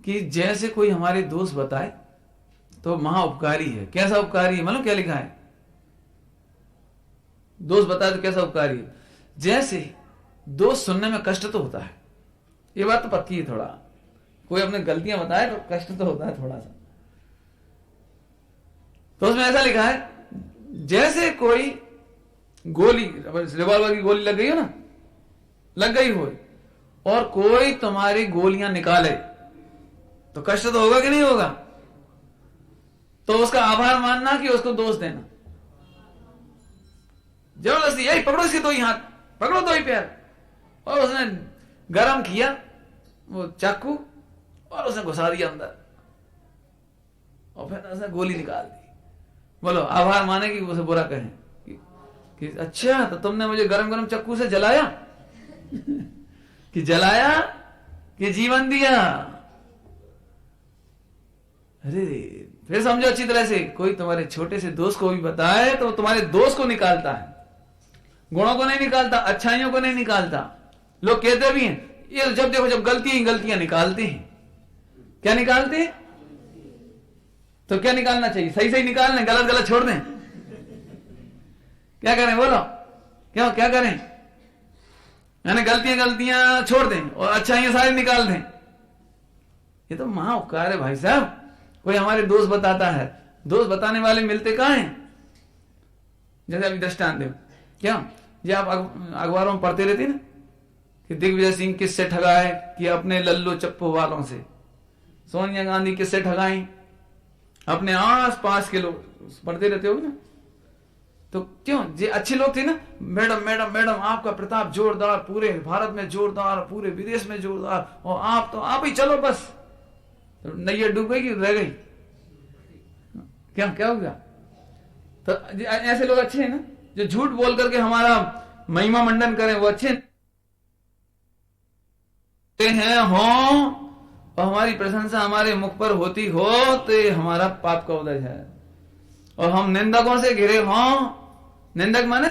[SPEAKER 1] कि जैसे कोई हमारे दोष बताए तो महाउपकारी है। कैसा उपकारी है मालूम? क्या लिखा है? दोष बताए तो कैसा उपकारी है? जैसे दोष सुनने में कष्ट तो होता है, ये बात तो पक्की है। थोड़ा कोई अपने गलतियां बताए तो कष्ट तो होता है थोड़ा सा। तो उसमें ऐसा लिखा है, जैसे कोई गोली, रिवॉल्वर की गोली लग गई हो ना, लग गई हो, और कोई तुम्हारी गोलियां निकाले तो कष्ट तो होगा कि नहीं होगा? तो उसका आभार मानना कि उसको दोष देना। जबरदस्ती यही पकड़ो इसके 2 ही हाथ, पकड़ो 2 ही पैर, और उसने गरम किया वो चाकू और उसने घुसा दिया अंदर और फिर उसने गोली निकाल दी। बोलो आभार माने कि उसे बुरा कहें कि अच्छा तो तुमने मुझे गरम गरम चाकू से जलाया कि जलाया कि जीवन दिया? अरे फिर समझो अच्छी तरह से, कोई तुम्हारे छोटे से दोष को भी बताए तो तुम्हारे दोष को निकालता है, गुणों को नहीं निकालता, अच्छाइयों को नहीं निकालता। लोग कहते भी हैं ये जब देखो जब गलतियां निकालते हैं। क्या निकालते हैं? तो क्या निकालना चाहिए? सही सही निकालने, गलत गलत छोड़ दें। क्या करें बोलो? क्या करें? यानी गलतियां छोड़ दें और अच्छाइयां सारी निकाल दें। ये तो महाउपकार है भाई साहब। कोई हमारे दोस्त बताता है, दोस्त बताने वाले मिलते कहां हैं? जैसे अभी दृष्टांत दे, क्या ये आप अखबारों में पढ़ते रहते ना कि दिग्विजय सिंह किससे ठगा है कि अपने लल्लू चप्पू वालों से, सोनिया गांधी किससे ठगाई, अपने आस पास के लोग, पढ़ते रहते हो ना। तो क्यों, जे अच्छे लोग थे ना, मैडम मैडम मैडम आपका प्रताप जोरदार, पूरे भारत में जोरदार, पूरे विदेश में जोरदार, और आप तो आप ही चलो बस, तो नैया डूब गई कि रह गई? क्या क्या हो गया? तो ऐसे लोग अच्छे हैं ना, जो झूठ बोल करके हमारा महिमा मंडन करें, वो अच्छे हैं हो, और हमारी प्रशंसा हमारे मुख पर होती हो तो ये हमारा पाप का उदय है। और हम निंदकों से घिरे हों, निंदक माने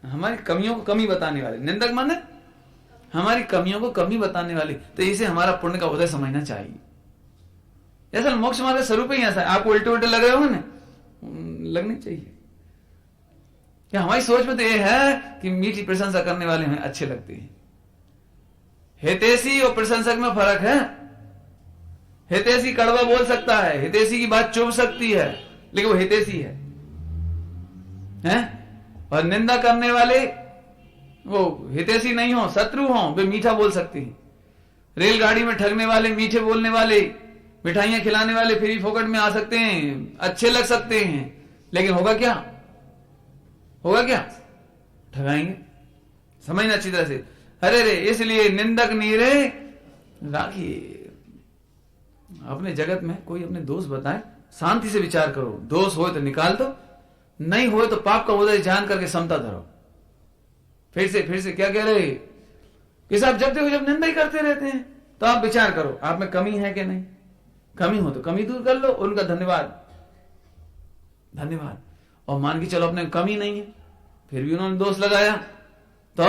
[SPEAKER 1] हमारी कमियों को कमी बताने वाले, निंदक माने हमारी कमियों को कमी बताने वाली, तो इसे हमारा पुण्य का उदय समझना चाहिए। असल मोक्ष हमारे स्वरूप ही ऐसा है। आपको उल्टे उल्टे लग रहे होंगे ना, लगनी चाहिए। क्या हमारी सोच में तो यह है कि मीठी प्रशंसा करने वाले हमें अच्छे लगते हैं। हितैषी और प्रशंसक में फर्क है। हितैषी कड़वा बोल सकता है, हितैषी की बात चुभ सकती है, लेकिन वो हितैषी है? और निंदा करने वाले वो हितैषी नहीं हो, शत्रु हो, वे मीठा बोल सकते हैं। रेलगाड़ी में ठगने वाले, मीठे बोलने वाले, मिठाइयां खिलाने वाले फ्री फोकट में आ सकते हैं, अच्छे लग सकते हैं, लेकिन होगा क्या? होगा क्या? ठगाएंगे। समझना अच्छी तरह से। अरे रे, इसलिए निंदक नीरे राखिए। अपने जगत में कोई अपने दोष बताए, शांति से विचार करो, दोष हो तो निकाल दो, नहीं हो तो पाप का उदय जान करके समता धरो। फिर से क्या कह रहे कि साहब जब देखो जब निंदा ही करते रहते हैं, तो आप विचार करो आप में कमी है कि नहीं। कमी हो तो कमी दूर कर लो, उनका धन्यवाद धन्यवाद। और मान के चलो अपने कमी नहीं है, फिर भी उन्होंने दोष लगाया, तो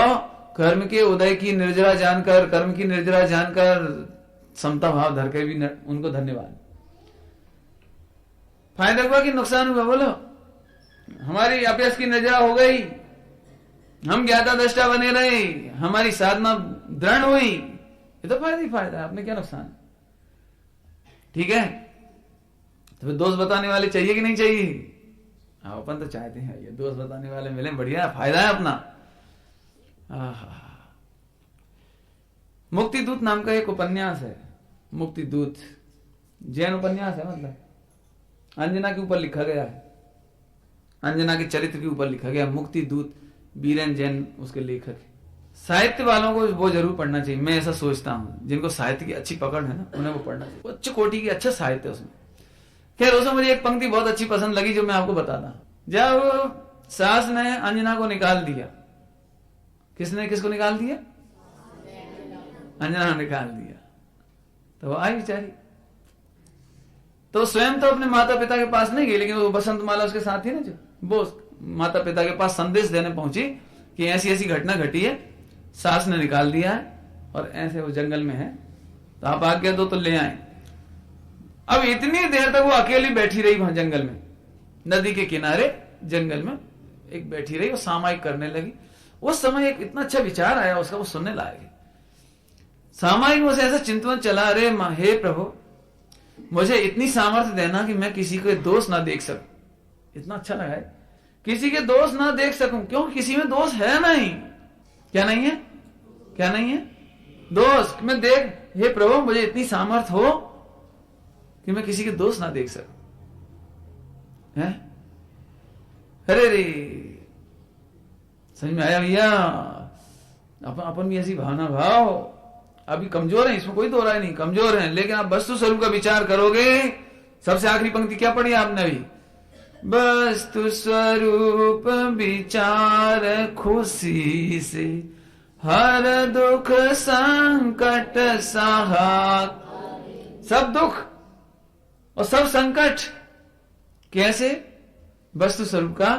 [SPEAKER 1] कर्म के उदय की निर्जरा जानकर, कर्म की निर्जरा जानकर समता भाव धर के भी उनको धन्यवाद। फायदा हुआ कि नुकसान हुआ? बोलो। हमारी अभ्यास की निर्जरा हो गई, हम ज्ञाता दृष्टा बने रहे, हमारी साधना दृढ़ हुई, ये तो फायदा ही फायदा है, अपने क्या नुकसान? ठीक है, तो फिर दोस्त बताने वाले चाहिए कि नहीं चाहिए? अपन तो चाहते हैं ये दोस्त बताने वाले मिले, बढ़िया, फायदा है अपना। मुक्ति दूत नाम का एक उपन्यास है, मुक्ति दूत, जैन उपन्यास है, मतलब अंजना के ऊपर लिखा गया है, अंजना के चरित्र के ऊपर लिखा गया। मुक्ति दूत, बीरेन जैन उसके लेखक है। साहित्य वालों को वो जरूर पढ़ना चाहिए, मैं ऐसा सोचता हूं। जिनको साहित्य की अच्छी पकड़ है ना, उन्हें वो पढ़ना चाहिए। उच्च कोटि की अच्छा साहित्य है उसमें। खैर, उसमें मुझे एक पंक्ति बहुत अच्छी पसंद लगी, जो मैं आपको बताता हूं। जब सास ने अंजना को निकाल दिया, किसको निकाल दिया? अंजना ने निकाल दिया, तो वो आई बेचारी, तो स्वयं तो अपने माता पिता के पास नहीं गई, लेकिन वो बसंत माला उसके साथ थी ना, जो वो माता पिता के पास संदेश देने पहुंची कि ऐसी ऐसी घटना घटी है, सास ने निकाल दिया है और ऐसे वो जंगल में है, तो आप आज्ञा दो तो ले आए। अब इतनी देर तक वो अकेली बैठी रही वहां जंगल में, नदी के किनारे जंगल में एक बैठी रही, वो सामायिक करने लगी। उस समय एक इतना अच्छा विचार आया उसका, वो सुनने लायक। सामायिक में से ऐसा चिंतन चला, अरे हे प्रभु, मुझे इतनी सामर्थ्य देना कि मैं किसी को दोष ना देख सकूं। इतना अच्छा लगा है, किसी के दोष ना देख सकूं, क्योंकि किसी में दोष है नहीं। क्या नहीं है? क्या नहीं है? दोष मैं देख, हे प्रभु मुझे इतनी सामर्थ्य हो कि मैं किसी के दोष ना देख सकूं। है? अरे रे, समझ में आया भैया? अपन भी ऐसी भावना भाव, अभी कमजोर है, इसमें कोई दो राय नहीं, कमजोर है, लेकिन आप वस्तु स्वरूप का विचार करोगे। सबसे आखिरी पंक्ति क्या पढ़ी आपने अभी? वस्तु स्वरूप विचार खुशी से, हर दुख संकट सहा। सब दुख और सब संकट कैसे? वस्तु स्वरूप का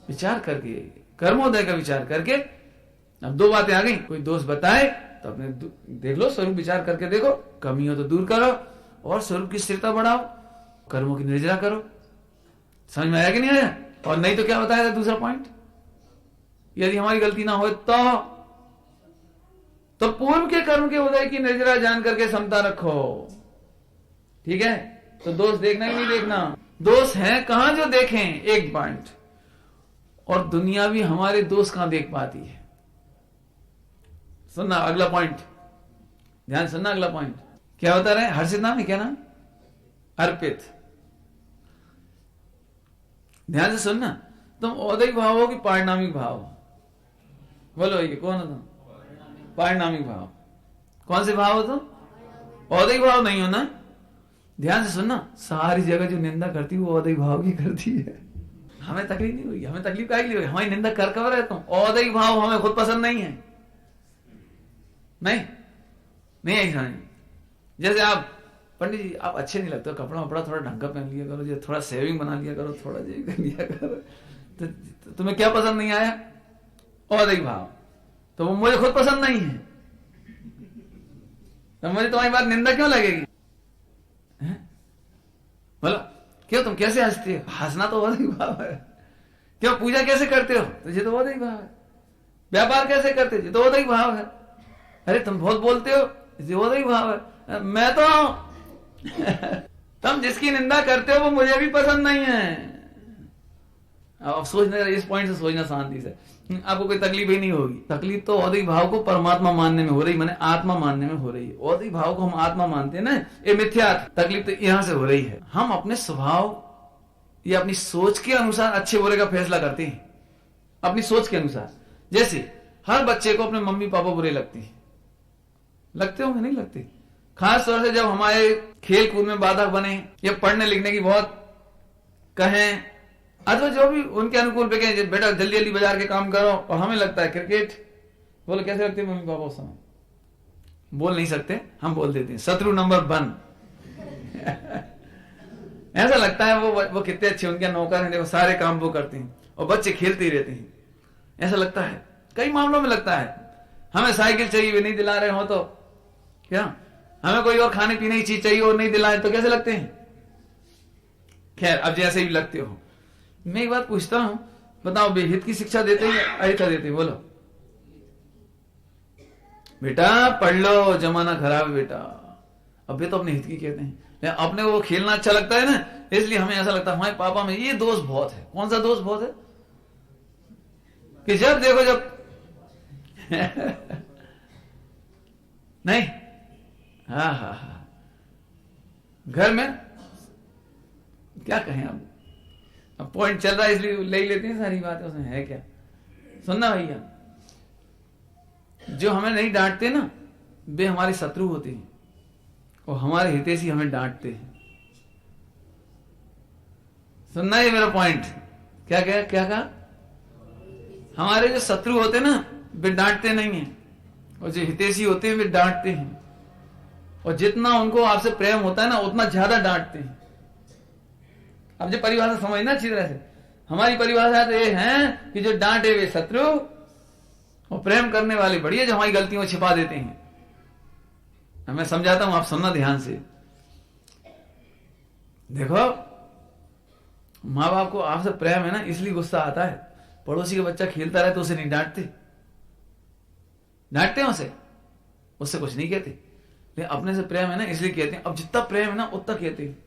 [SPEAKER 1] विचार करके, कर्मोदय का विचार करके। अब दो बातें आ गई, कोई दोष बताए तो अपने देख लो, स्वरूप विचार करके देखो, कमी हो तो दूर करो, और स्वरूप की स्थिरता बढ़ाओ, कर्मों की निर्जरा करो। समझ में आया कि नहीं आया? और नहीं तो क्या बताया था दूसरा पॉइंट? यदि हमारी गलती ना हो तो पूर्व के कर्म के उदय की निर्जरा जान करके समता रखो। ठीक है? तो दोष देखना ही नहीं देखना, दोष है कहां जो देखें, एक पॉइंट। और दुनिया भी हमारे दोष कहां देख पाती है। सुनना अगला पॉइंट, ध्यान सुनना अगला पॉइंट क्या बता रहे हैं। हर्षित नाम है, क्या नाम? अर्पित। ध्यान से सुनना। तुम औदैहिक भाव हो कि पारिणामिक भाव? बोलो ये कौन हो तुम? पारिणामिक भाव। कौन से भाव हो तुम? औदैहिक भाव नहीं हो ना। ध्यान से सुनना, सारी जगह जो निंदा करती है वो औदैहिक भाव की करती है। हमें तकलीफ नहीं हुई, हमें तकलीफ काहे के लिए हुई? हमारी निंदा कर कब रहे तुम? औदैहिक भाव हमें खुद पसंद नहीं है। नहीं ऐसा नहीं। जैसे आप पंडित जी आप अच्छे नहीं लगते, कपड़ा वपड़ा थोड़ा ढंग का पहन लिया करो, थोड़ा सेविंग बना लिया करो, थोड़ा ये कर लिया करो, तो तुम्हें क्या पसंद नहीं आया? औदैहिक भाव। तो वो मुझे खुद पसंद नहीं है, तो मुझे तुम्हारी बात निंदा क्यों लगेगी? बोलो क्यों? तुम कैसे हंसते हो? हंसना तो औदैहिक भाव है। क्यों? पूजा कैसे करते हो? तो ये तो औदैहिक भाव है। व्यापार कैसे करते हो? ये तो औदैहिक भाव है। अरे तुम बहुत बोलते हो, ये औदैहिक भाव है। मैं तो तुम जिसकी निंदा करते हो वो मुझे भी पसंद नहीं है। अब सोचना, इस पॉइंट से सोचना शांति से, आपको कोई तकलीफ ही नहीं होगी। तकलीफ तो औदैहिक भाव को परमात्मा मानने में हो रही, माने आत्मा मानने में हो रही है। औदैहिक भाव को हम आत्मा मानते हैं ना, ये मिथ्या। तकलीफ तो यहां से हो रही है। हम अपने स्वभाव या अपनी सोच के अनुसार अच्छे बुरे का फैसला करते हैं, अपनी सोच के अनुसार। जैसे हर बच्चे को अपने मम्मी पापा बुरे लगते हैं, लगते होंगे नहीं लगते? खास तौर से जब हमारे खेल कूद में बाधक बने या पढ़ने लिखने की बहुत कहें, अथवा जो भी उनके अनुकूल पे कहें बेटा जल्दी जल्दी बाजार के काम करो, और हमें लगता है क्रिकेट। बोलो कैसे लगते हैं मम्मी पापा उस समय? बोल नहीं सकते, हम बोल देते हैं शत्रु नंबर 1। ऐसा लगता है वो कितने अच्छे उनके नौकर हैं, देखो सारे काम वो करते हैं और बच्चे खेलते ही रहते हैं। ऐसा लगता है, कई मामलों में लगता है। हमें साइकिल चाहिए, वे नहीं दिला रहे हो तो क्या? हमें कोई और खाने पीने की चीज चाहिए और नहीं दिलाए तो कैसे लगते हैं? खैर, अब जैसे भी लगते हो। मैं एक बात पूछता हूं, बताओ बेहित की शिक्षा देते हैं या अहित देते हैं? बोलो बेटा पढ़ लो, जमाना खराब है बेटा। अब ये तो अपने हित की कहते हैं, अपने को खेलना अच्छा लगता है ना, इसलिए हमें ऐसा लगता है हमारे पापा में ये दोष बहुत है। कौन सा दोष बहुत है? कि जब देखो जब नहीं, हाँ, घर में क्या कहें, अब पॉइंट चल रहा है इसलिए ले लेते हैं सारी बातें, उसमें है क्या। सुनना भैया, जो हमें नहीं डांटते ना वे हमारे शत्रु होते हैं, और हमारे हितैषी हमें डांटते हैं। सुनना है मेरा पॉइंट। क्या कहा? हमारे जो शत्रु होते हैं ना वे डांटते नहीं हैं, और जो हितैषी होते हैं वे डांटते हैं। और जितना उनको आपसे प्रेम होता है ना उतना ज्यादा डांटते हैं। अब जो परिभाषा समझना अच्छी तरह से, हमारी परिभाषा तो ये है कि जो डांटे वे शत्रु और प्रेम करने वाले बढ़िया, जो हमारी गलतियों को छिपा देते हैं। मैं समझाता हूं, आप सुनना ध्यान से। देखो माँ बाप को आपसे प्रेम है ना, इसलिए गुस्सा आता है। पड़ोसी का बच्चा खेलता रहे तो उसे नहीं डांटते, डांटते हैं उससे कुछ नहीं कहते। लेकिन अपने से प्रेम है ना इसलिए कहते हैं। अब जितना प्रेम है ना उतना कहते हैं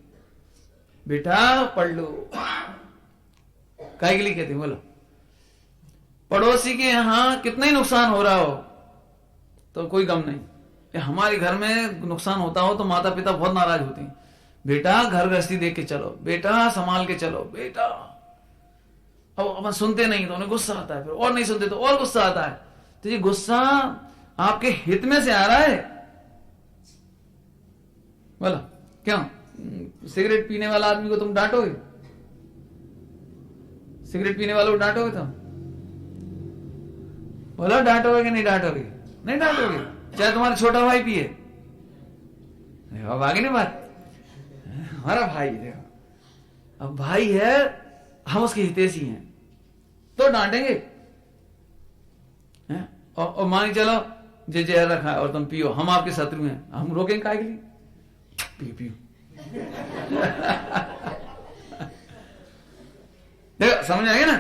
[SPEAKER 1] बेटा पढ़ लो। काहे के लिए कहते हैं? बोलो पड़ोसी के यहां कितना ही नुकसान हो रहा हो तो कोई गम नहीं। हमारे घर में नुकसान होता हो तो माता पिता बहुत नाराज होते हैं। बेटा घर गृहस्थी देख के चलो, बेटा संभाल के चलो, बेटा। अब अपन सुनते नहीं तो उन्हें गुस्सा आता है, फिर और नहीं सुनते तो और गुस्सा आता है। तो ये गुस्सा आपके हित में से आ रहा है। बोला क्यों? सिगरेट पीने वाला आदमी को तुम डांटोगे? सिगरेट पीने वालों को डांटोगे तुम? बोला डांटोगे कि नहीं डांटोगे? नहीं डांटोगे, चाहे तुम्हारा छोटा भाई पिए। अब आगे नहीं बात, हमारा भाई देखो, अब भाई है, हम उसके हितैषी हैं तो डांटेंगे। और मान चलो जे जहर रखा है और तुम पियो, हम आपके शत्रु हैं, हम रोकेंगे काहे के लिए? पियो देखो समझ आएगा ना।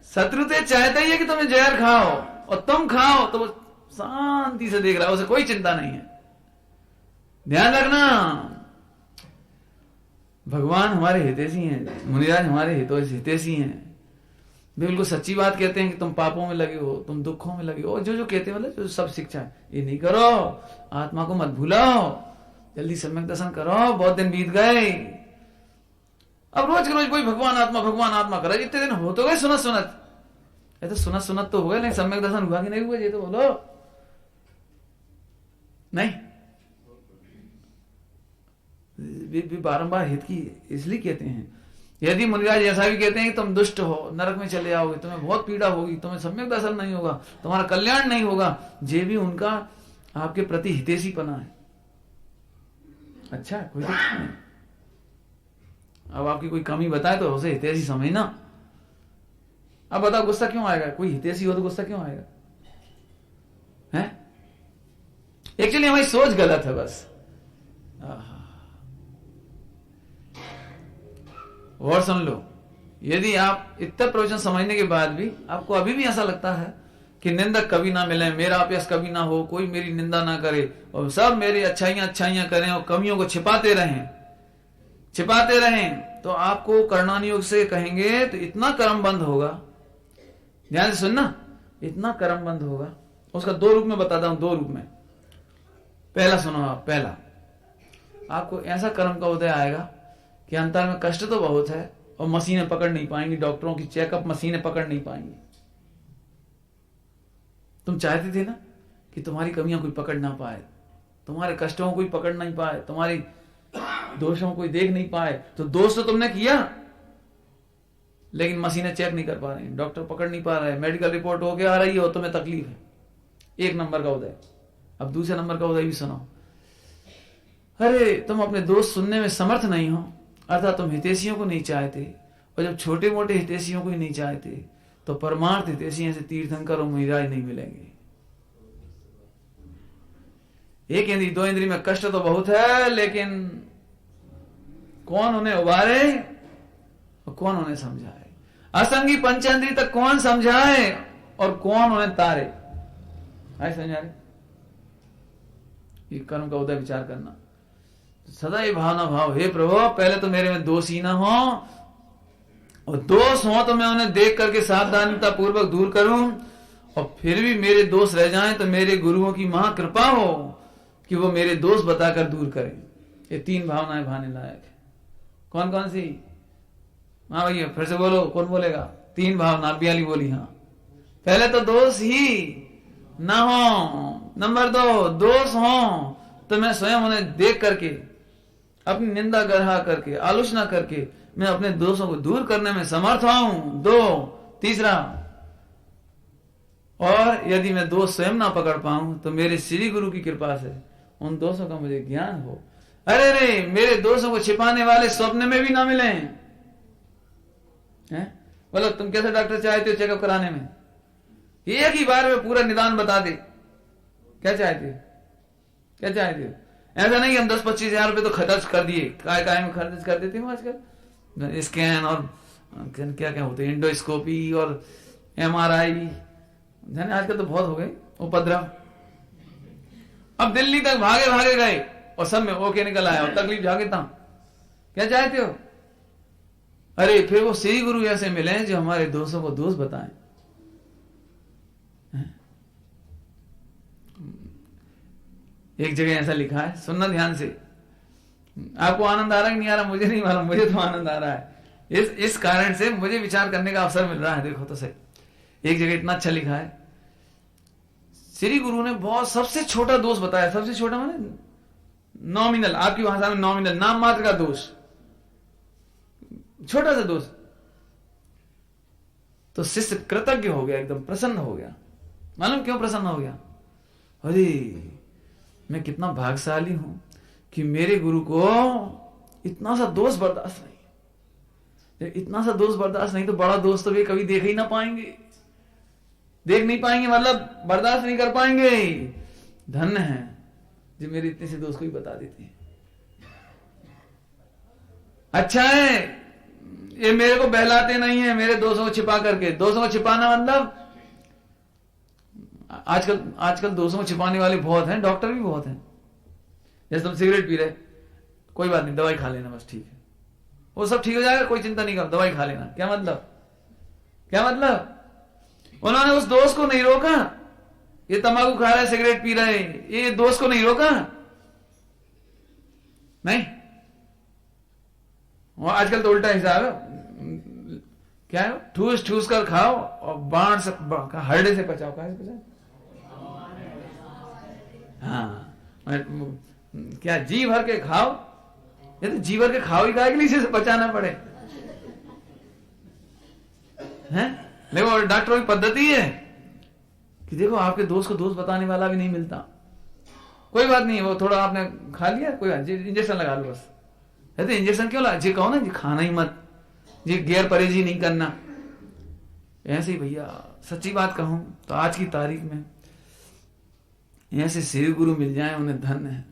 [SPEAKER 1] शत्रु तो चाहता ही है कि तुम्हें जहर खाओ, और तुम खाओ तो वो शांति से देख रहा है, उसे कोई चिंता नहीं है। ध्यान रखना, भगवान हमारे हितैषी हैं, मुनिराज हमारे हितैषी हैं। बिल्कुल सच्ची बात कहते हैं कि तुम पापों में लगे हो, तुम दुखों में लगे हो, और जो कहते हैं मतलब जो सब शिक्षा है, ये नहीं करो, आत्मा को मत भूलाओ, जल्दी सम्यक दर्शन करो, बहुत दिन बीत गए। अब रोज के रोज कोई भगवान आत्मा कर रहा है, इतने दिन हो तो गए सुनत सुनत, ये तो सुनत सुनत तो हो गए, लेकिन सम्यक दर्शन हुआ कि नहीं हुआ, ये तो बोलो। नहीं, भी बारंबार हित की इसलिए कहते हैं। यदि मुनिराज ऐसा भी कहते हैं कि तुम दुष्ट हो, नरक में चले आओगे, तुम्हें बहुत पीड़ा होगी, तुम्हें सम्यक दर्शन नहीं होगा, तुम्हारा कल्याण नहीं होगा, ये भी उनका आपके प्रति हितैषी पना है। अच्छा, कोई दिक्कत नहीं। अब आपकी कोई कमी बताए तो उसे हितैषी समझना। अब बताओ गुस्सा क्यों आएगा? कोई हितैषी हो तो गुस्सा क्यों आएगा? है एक्चुअली हमारी सोच गलत है बस। और सुन लो, यदि आप इतना प्रवचन समझने के बाद भी आपको अभी भी ऐसा लगता है कि निंदक कभी ना मिले, मेरा अपयश कभी ना हो, कोई मेरी निंदा ना करे और सब मेरी अच्छाइयां करें और कमियों को छिपाते रहें, तो आपको करणानी योग से कहेंगे तो इतना कर्म बंद होगा। ध्यान से सुनना, इतना कर्म बंद होगा। उसका 2 रूप में बताता हूं, 2 रूप में। पहला सुनो आप, पहला आपको ऐसा कर्म का उदय आएगा कि अंतर में कष्ट तो बहुत है और मशीनें पकड़ नहीं पाएंगी, डॉक्टरों की चेकअप मशीनें पकड़ नहीं पाएंगी। तुम चाहते थे ना कि तुम्हारी कमियां कोई पकड़ ना पाए, तुम्हारे कष्टों को कोई पकड़ नहीं पाए, तुम्हारी दोषों को कोई देख नहीं पाए, तो दोष तो तुमने किया लेकिन मशीनें चेक नहीं कर पा रही, डॉक्टर पकड़ नहीं पा रहे, मेडिकल रिपोर्ट होके आ रही है और तुम्हें तकलीफ है। 1 नंबर का उदय। अब दूसरे नंबर का उदय भी सुनो। अरे तुम अपने दोष सुनने में समर्थ नहीं हो, अर्थात तुम हितैषियों को नहीं चाहते, और जब छोटे मोटे हितैषियों को ही नहीं चाहते तो परमार्थ हितैषियों से तीर्थंकर और मुनिराज नहीं मिलेंगे। 1 इंद्री 2 इंद्री में कष्ट तो बहुत है, लेकिन कौन उन्हें उबारे और कौन उन्हें समझाए? असंगी पंचेंद्री तक कौन समझाए और कौन उन्हें तारे? आए समझा रहे? ये कर्म का उदय विचार करना। सदा ये भावना भाव, हे प्रभु पहले तो मेरे में दोष ही ना हो, और दोष हो तो मैं उन्हें देख करके सावधानता पूर्वक दूर करूं, और फिर भी मेरे दोष रह जाएं तो मेरे गुरुओं की महाकृपा हो कि वो मेरे दोष बताकर दूर करें। ये 3 भावनाएं भाने लायक है। कौन कौन सी? हाँ भैया फिर से बोलो, कौन बोलेगा? 3 भावना, बियाली बोली। हाँ, पहले तो दोष ही ना हो, नंबर 2 दोष हो तो मैं स्वयं उन्हें देख करके, अपनी निंदा ग्रहा करके, आलोचना करके मैं अपने दोषों को दूर करने में समर्थ हूं। 2 तीसरा, और यदि मैं दोष स्वयं ना पकड़ पाऊं तो मेरे श्री गुरु की कृपा से उन दोषों का मुझे ज्ञान हो। अरे रे, मेरे दोषों को छिपाने वाले स्वप्न में भी ना मिले हैं। बोलो तुम कैसे डॉक्टर चाहते हो चेकअप कराने में? एक ही बार में पूरा निदान बता दे। क्या चाहते हो? क्या चाहते हो? ऐसा नहीं हम 10-25 हजार रुपए तो खर्च कर दिए, काय में खर्च कर देते हो आजकल। स्कैन और क्या क्या होते हैं, इंडोस्कोपी और MRI, आजकल तो बहुत हो गए उपद्रव। अब दिल्ली तक भागे गए और सब में ओके निकल आया और तकलीफ जाके था। क्या चाहते हो? अरे फिर वो श्री गुरु ऐसे मिले जो हमारे दोषों को दोष बताएं। एक जगह ऐसा लिखा है, सुनना ध्यान से। आपको आनंद आ रहा है कि नहीं आ रहा मुझे नहीं मालूम, मुझे तो आनंद आ रहा है। इस कारण से मुझे विचार करने का अवसर मिल रहा है। देखो तो सही, एक जगह इतना अच्छा लिखा है, श्री गुरु ने बहुत सबसे छोटा दोष बताया। सबसे छोटा माने नॉमिनल, आपकी भाषा में नॉमिनल, नाम मात्र का दोष, छोटा सा दोष। तो शिष्य कृतज्ञ हो गया, एकदम प्रसन्न हो गया। मालूम क्यों प्रसन्न हो गया? अरे मैं कितना भाग्यशाली हूं कि मेरे गुरु को इतना सा दोष बर्दाश्त नहीं। इतना सा दोष बर्दाश्त नहीं तो बड़ा दोष तो वे कभी देख ही ना पाएंगे। देख नहीं पाएंगे मतलब बर्दाश्त नहीं कर पाएंगे। धन्य है जो मेरे इतने से दोस्त को ही बता देते हैं। अच्छा है ये मेरे को बहलाते नहीं है, मेरे दोस्तों को छिपा करके। दोस्तों को छिपाना मतलब आजकल दोस्तों को छिपाने वाले बहुत हैं, डॉक्टर भी बहुत हैं। जैसे तुम सिगरेट पी रहे, कोई बात नहीं, दवाई खा लेना बस, ठीक है, वो सब ठीक हो जाएगा, कोई चिंता नहीं कर, दवाई खा लेना। क्या मतलब? क्या मतलब? उन्होंने उस दोस्त को नहीं रोका। ये तंबाकू खा रहा है, सिगरेट पी रहे, ये दोस्त को नहीं रोका। नहीं, और आजकल तो उल्टा हिसाब है, क्या है, ठूस ठूस कर खाओ और बाण से हरडे से पचाओ, कहा से पचाओ, हाँ क्या जी भर के खाओ, ये तो जी भर के खाओ ही, के लिए इसे पचाना पड़े हैं। देखो डॉक्टरों की पद्धति है कि देखो आपके दोस्त को दोस्त बताने वाला भी नहीं मिलता, कोई बात नहीं, वो थोड़ा आपने खा लिया, कोई इंजेक्शन लगा लो बस। तो इंजेक्शन क्यों लगा, जी कहो ना जी खाना ही मत, जी गैर परहेजी नहीं करना। ऐसे ही भैया सच्ची बात कहूं तो आज की तारीख में ऐसे श्री गुरु मिल जाए उन्हें धन्य है।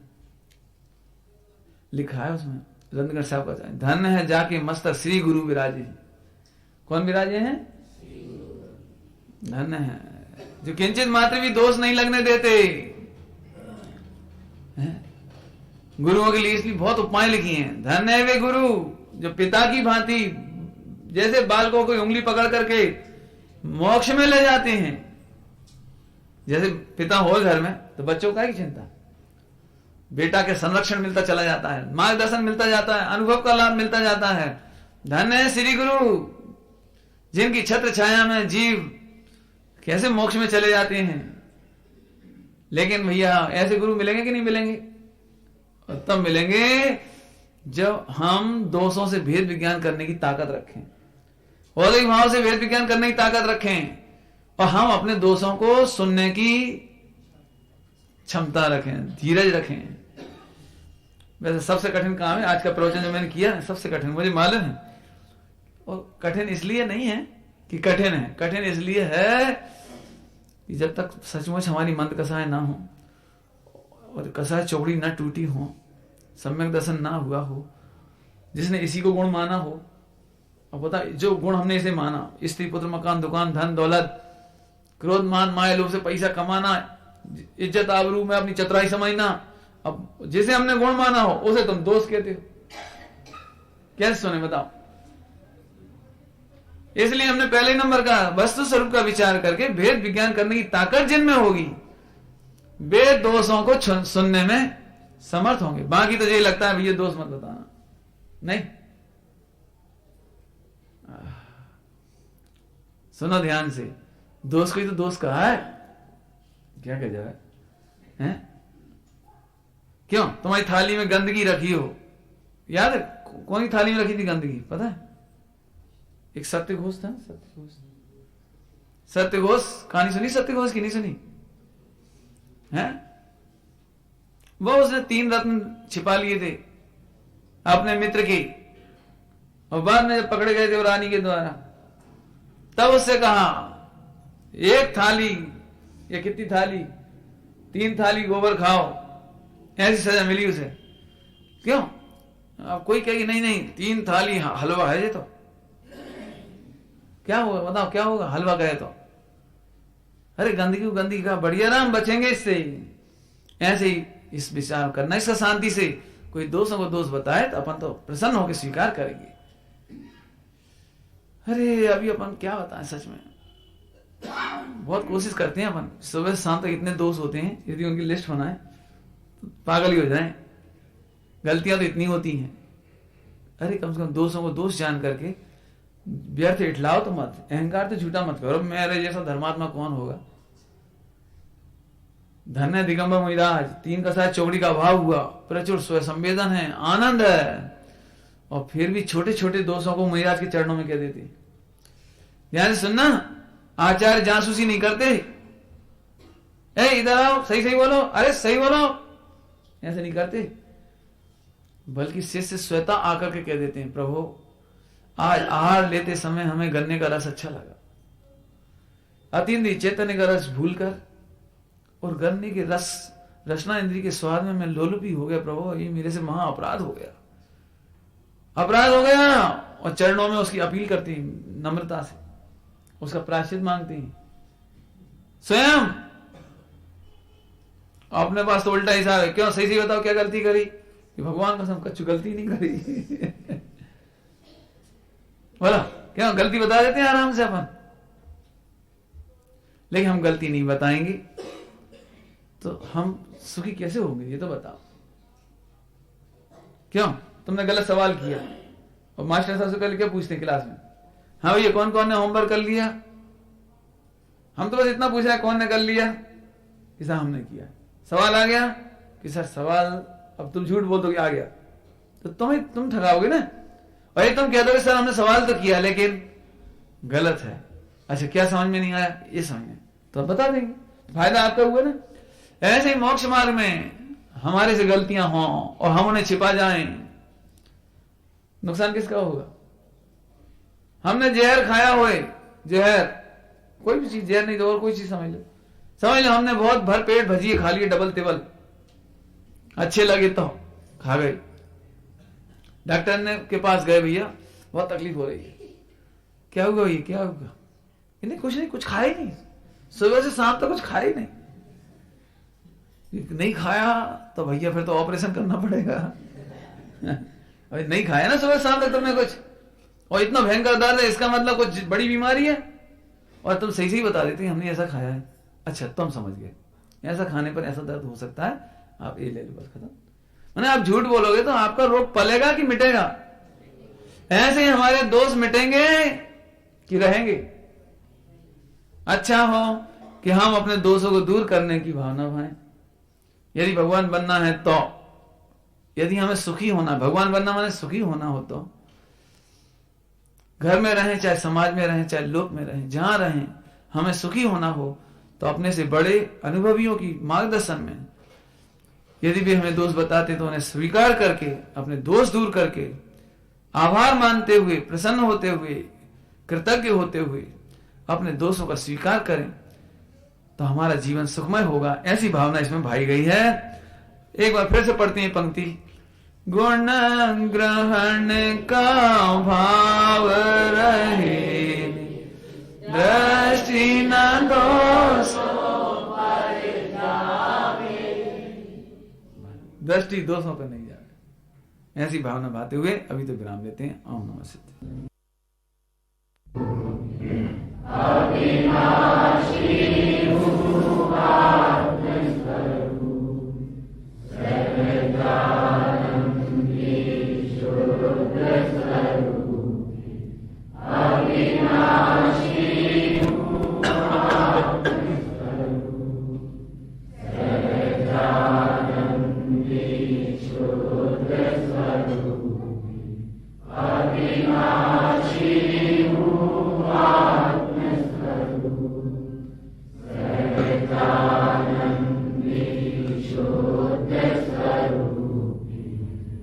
[SPEAKER 1] लिखा है उसमें रंतगढ़ साहब का, धन्य है जाके मस्तक श्री गुरु विराजे। कौन विराजे हैं? धन्य है जो किंचित मात्र भी दोष नहीं लगने देते। गुरुओं के लिए इसलिए बहुत उपाय लिखी हैं। धन्य है वे गुरु जो पिता की भांति जैसे बालकों को उंगली पकड़ करके मोक्ष में ले जाते हैं। जैसे पिता हो घर में तो बच्चों का ही चिंता, बेटा के संरक्षण मिलता चला जाता है, मार्गदर्शन मिलता जाता है, अनुभव का लाभ मिलता जाता है। धन्य है श्री गुरु जिनकी छत्र छाया में जीव कैसे मोक्ष में चले जाते हैं। लेकिन भैया ऐसे गुरु मिलेंगे कि नहीं मिलेंगे? और तब मिलेंगे जब हम दोषों से भेद विज्ञान करने की ताकत रखें, औलिक भाव से भेद विज्ञान करने की ताकत रखें, और हम अपने दोषों को सुनने की क्षमता रखें, धीरज रखें। वैसे सबसे कठिन काम है आज का प्रवचन जो मैंने किया है, सबसे कठिन मुझे मालूम है। और कठिन इसलिए नहीं है कि कठिन है, कठिन इसलिए है कि जब तक सचमुच हमारी मंद कसाय ना हो और कसाय चौड़ी ना टूटी हो, सम्यक दर्शन ना हुआ हो, जिसने इसी को गुण माना हो। अब पता जो गुण हमने इसे माना, स्त्री पुत्र मकान दुकान धन दौलत क्रोध मान माया लोभ से पैसा कमाना, इज्जत आबरू में अपनी चतुराई समझना, अब जिसे हमने गुण माना हो उसे तुम दोष कहते हो। कैसे सुने बताओ? इसलिए हमने पहले नंबर का वस्तु स्वरूप का विचार करके भेद विज्ञान करने की ताकत जिनमें होगी वे दोषों को सुनने में समर्थ होंगे। बाकी तो ये लगता है भैया दोष मत बताना, नहीं। सुनो ध्यान से, दोष को ही तो दोष कहा है, क्या कह जाए हैं? क्यों तुम्हारी थाली में गंदगी रखी हो, याद है कौन सी थाली में रखी थी गंदगी पता है? एक सत्य घोष था, सत्य घोष, सत्य घोष कहानी सुनी? सत्य घोष की नहीं सुनी है? वो उसने 3 रत्न छिपा लिए थे अपने मित्र के, और बाद में जब पकड़े गए थे वो रानी के द्वारा, तब उससे कहा एक थाली या कितनी थाली, 3 थाली गोबर खाओ, ऐसी सजा मिली उसे। क्यों? अब कोई कहेगी नहीं नहीं 3 थाली हलवा है ये तो, क्या होगा बताओ, क्या होगा हलवा गए तो? अरे गंदगी को गंदगी का, बढ़िया ना हम बचेंगे इससे। ऐसे ही इस विचार करना, इसका शांति से कोई दोषों को दोष बताए तो अपन तो प्रसन्न होकर स्वीकार करेंगे। अरे अभी अपन क्या बताएं, सच में बहुत कोशिश करते हैं अपन, सुबह से शाम तक इतने दोष होते हैं, यदि उनकी लिस्ट बनाए तो पागल ही हो जाए। गलतियां तो इतनी होती हैं। अरे कम से कम दोषों को दोष जान करके व्यर्थ इठलाओ तो मत, अहंकार तो झूठा मत करो। मेरे जैसा धर्मात्मा कौन होगा? धन्य दिगंबर मुनिराज, 3 कसाय चौकड़ी का अभाव हुआ, प्रचुर स्व संवेदन है, आनंद है, और फिर भी छोटे छोटे दोषों को मुनिराज के चरणों में कह देते। ध्यान से सुनना, आचार्य जासूसी नहीं करते, ए इधर आओ सही सही बोलो, अरे सही बोलो, ऐसे नहीं करते, बल्कि शिष्य स्वतः आकर के कह देते हैं, प्रभु आज आहार लेते समय हमें गन्ने का रस अच्छा लगा, अतीन्द्रिय चैतन्य का रस भूलकर और गन्ने के रस रचना इंद्रिय के स्वाद में मैं लोलुपी हो गया। प्रभु ये मेरे से महा अपराध हो गया, अपराध हो गया। और चरणों में उसकी अपील करती नम्रता से, उसका प्रायश्चित मांगती स्वयं। अपने पास तो उल्टा हिसाब है, क्यों? सही सही बताओ क्या गलती करी? कि भगवान कसम कच्चू गलती नहीं करी। बोला क्या गलती बता देते हैं आराम से अपन, लेकिन हम गलती नहीं बताएंगे तो हम सुखी कैसे होंगे? ये तो बताओ। क्यों? तुमने गलत सवाल किया और मास्टर साहब से पहले क्या पूछते हैं क्लास में, हाँ भैया कौन कौन ने होमवर्क कर लिया? हम तो बस इतना पूछ रहे हैं कौन ने कर लिया कि सर हमने किया। सवाल आ गया कि सर सवाल, अब तुम झूठ बोल दोगे आ गया तो तुम ठगाओगे ना। और ये तुम कह दोगे सर हमने सवाल तो किया लेकिन गलत है। अच्छा क्या समझ में नहीं आया, ये समझ में, तो बता देंगे, फायदा आपका हुआ ना। ऐसे ही मोक्ष मार्ग में हमारे से गलतियां हों और हम उन्हें छिपा जाएं, नुकसान किसका होगा? हमने जहर खाया हुए, जहर कोई भी चीज, जहर नहीं तो और कोई चीज समझ लो हमने बहुत भर पेट भजिए खा लिए डबल टेबल, अच्छे लगे तो खा गए। डॉक्टर ने के पास गए, भैया बहुत तकलीफ हो रही है, क्या होगा भैया क्या होगा? इन्हें कुछ नहीं, कुछ खाया ही नहीं, सुबह से शाम तक कुछ खाया ही नहीं खाया तो भैया फिर तो ऑपरेशन करना पड़ेगा। अभी नहीं खाया ना सुबह शाम तक तुमने कुछ, और इतना भयंकर दर्द है, इसका मतलब कुछ बड़ी बीमारी है, और तुम सही सही बता देते हमने ऐसा खाया है। अच्छा तुम समझ गए, ऐसा खाने पर ऐसा दर्द हो सकता है, आप ये ले लो बस खत्म। मैंने आप झूठ बोलोगे तो आपका रोग पलेगा कि मिटेगा? ऐसे ही हमारे दोष मिटेंगे कि रहेंगे? अच्छा हो कि हम अपने दोषों को दूर करने की भावना भाएं। यदि भगवान बनना है तो, यदि हमें सुखी होना, भगवान बनना माने सुखी होना हो, तो घर में रहें चाहे समाज में रहें चाहे लोक में रहें, जहां रहें हमें सुखी होना हो तो अपने से बड़े अनुभवियों की मार्गदर्शन में यदि भी हमें दोष बताते तो उन्हें स्वीकार करके, अपने दोष दूर करके, आभार मानते हुए, प्रसन्न होते हुए, कृतज्ञ होते हुए अपने दोषों का स्वीकार करें तो हमारा जीवन सुखमय होगा। ऐसी भावना इसमें भाई गई है। एक बार फिर से पढ़ते हैं पंक्ति, गुण ग्रहण का भाव रहे, दृष्टि न दोष, दृष्टि दोषों पर नहीं जाए, ऐसी भावना भाते हुए अभी तो विराम लेते हैं। ओम नमः शिवाय।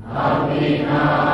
[SPEAKER 2] Amen.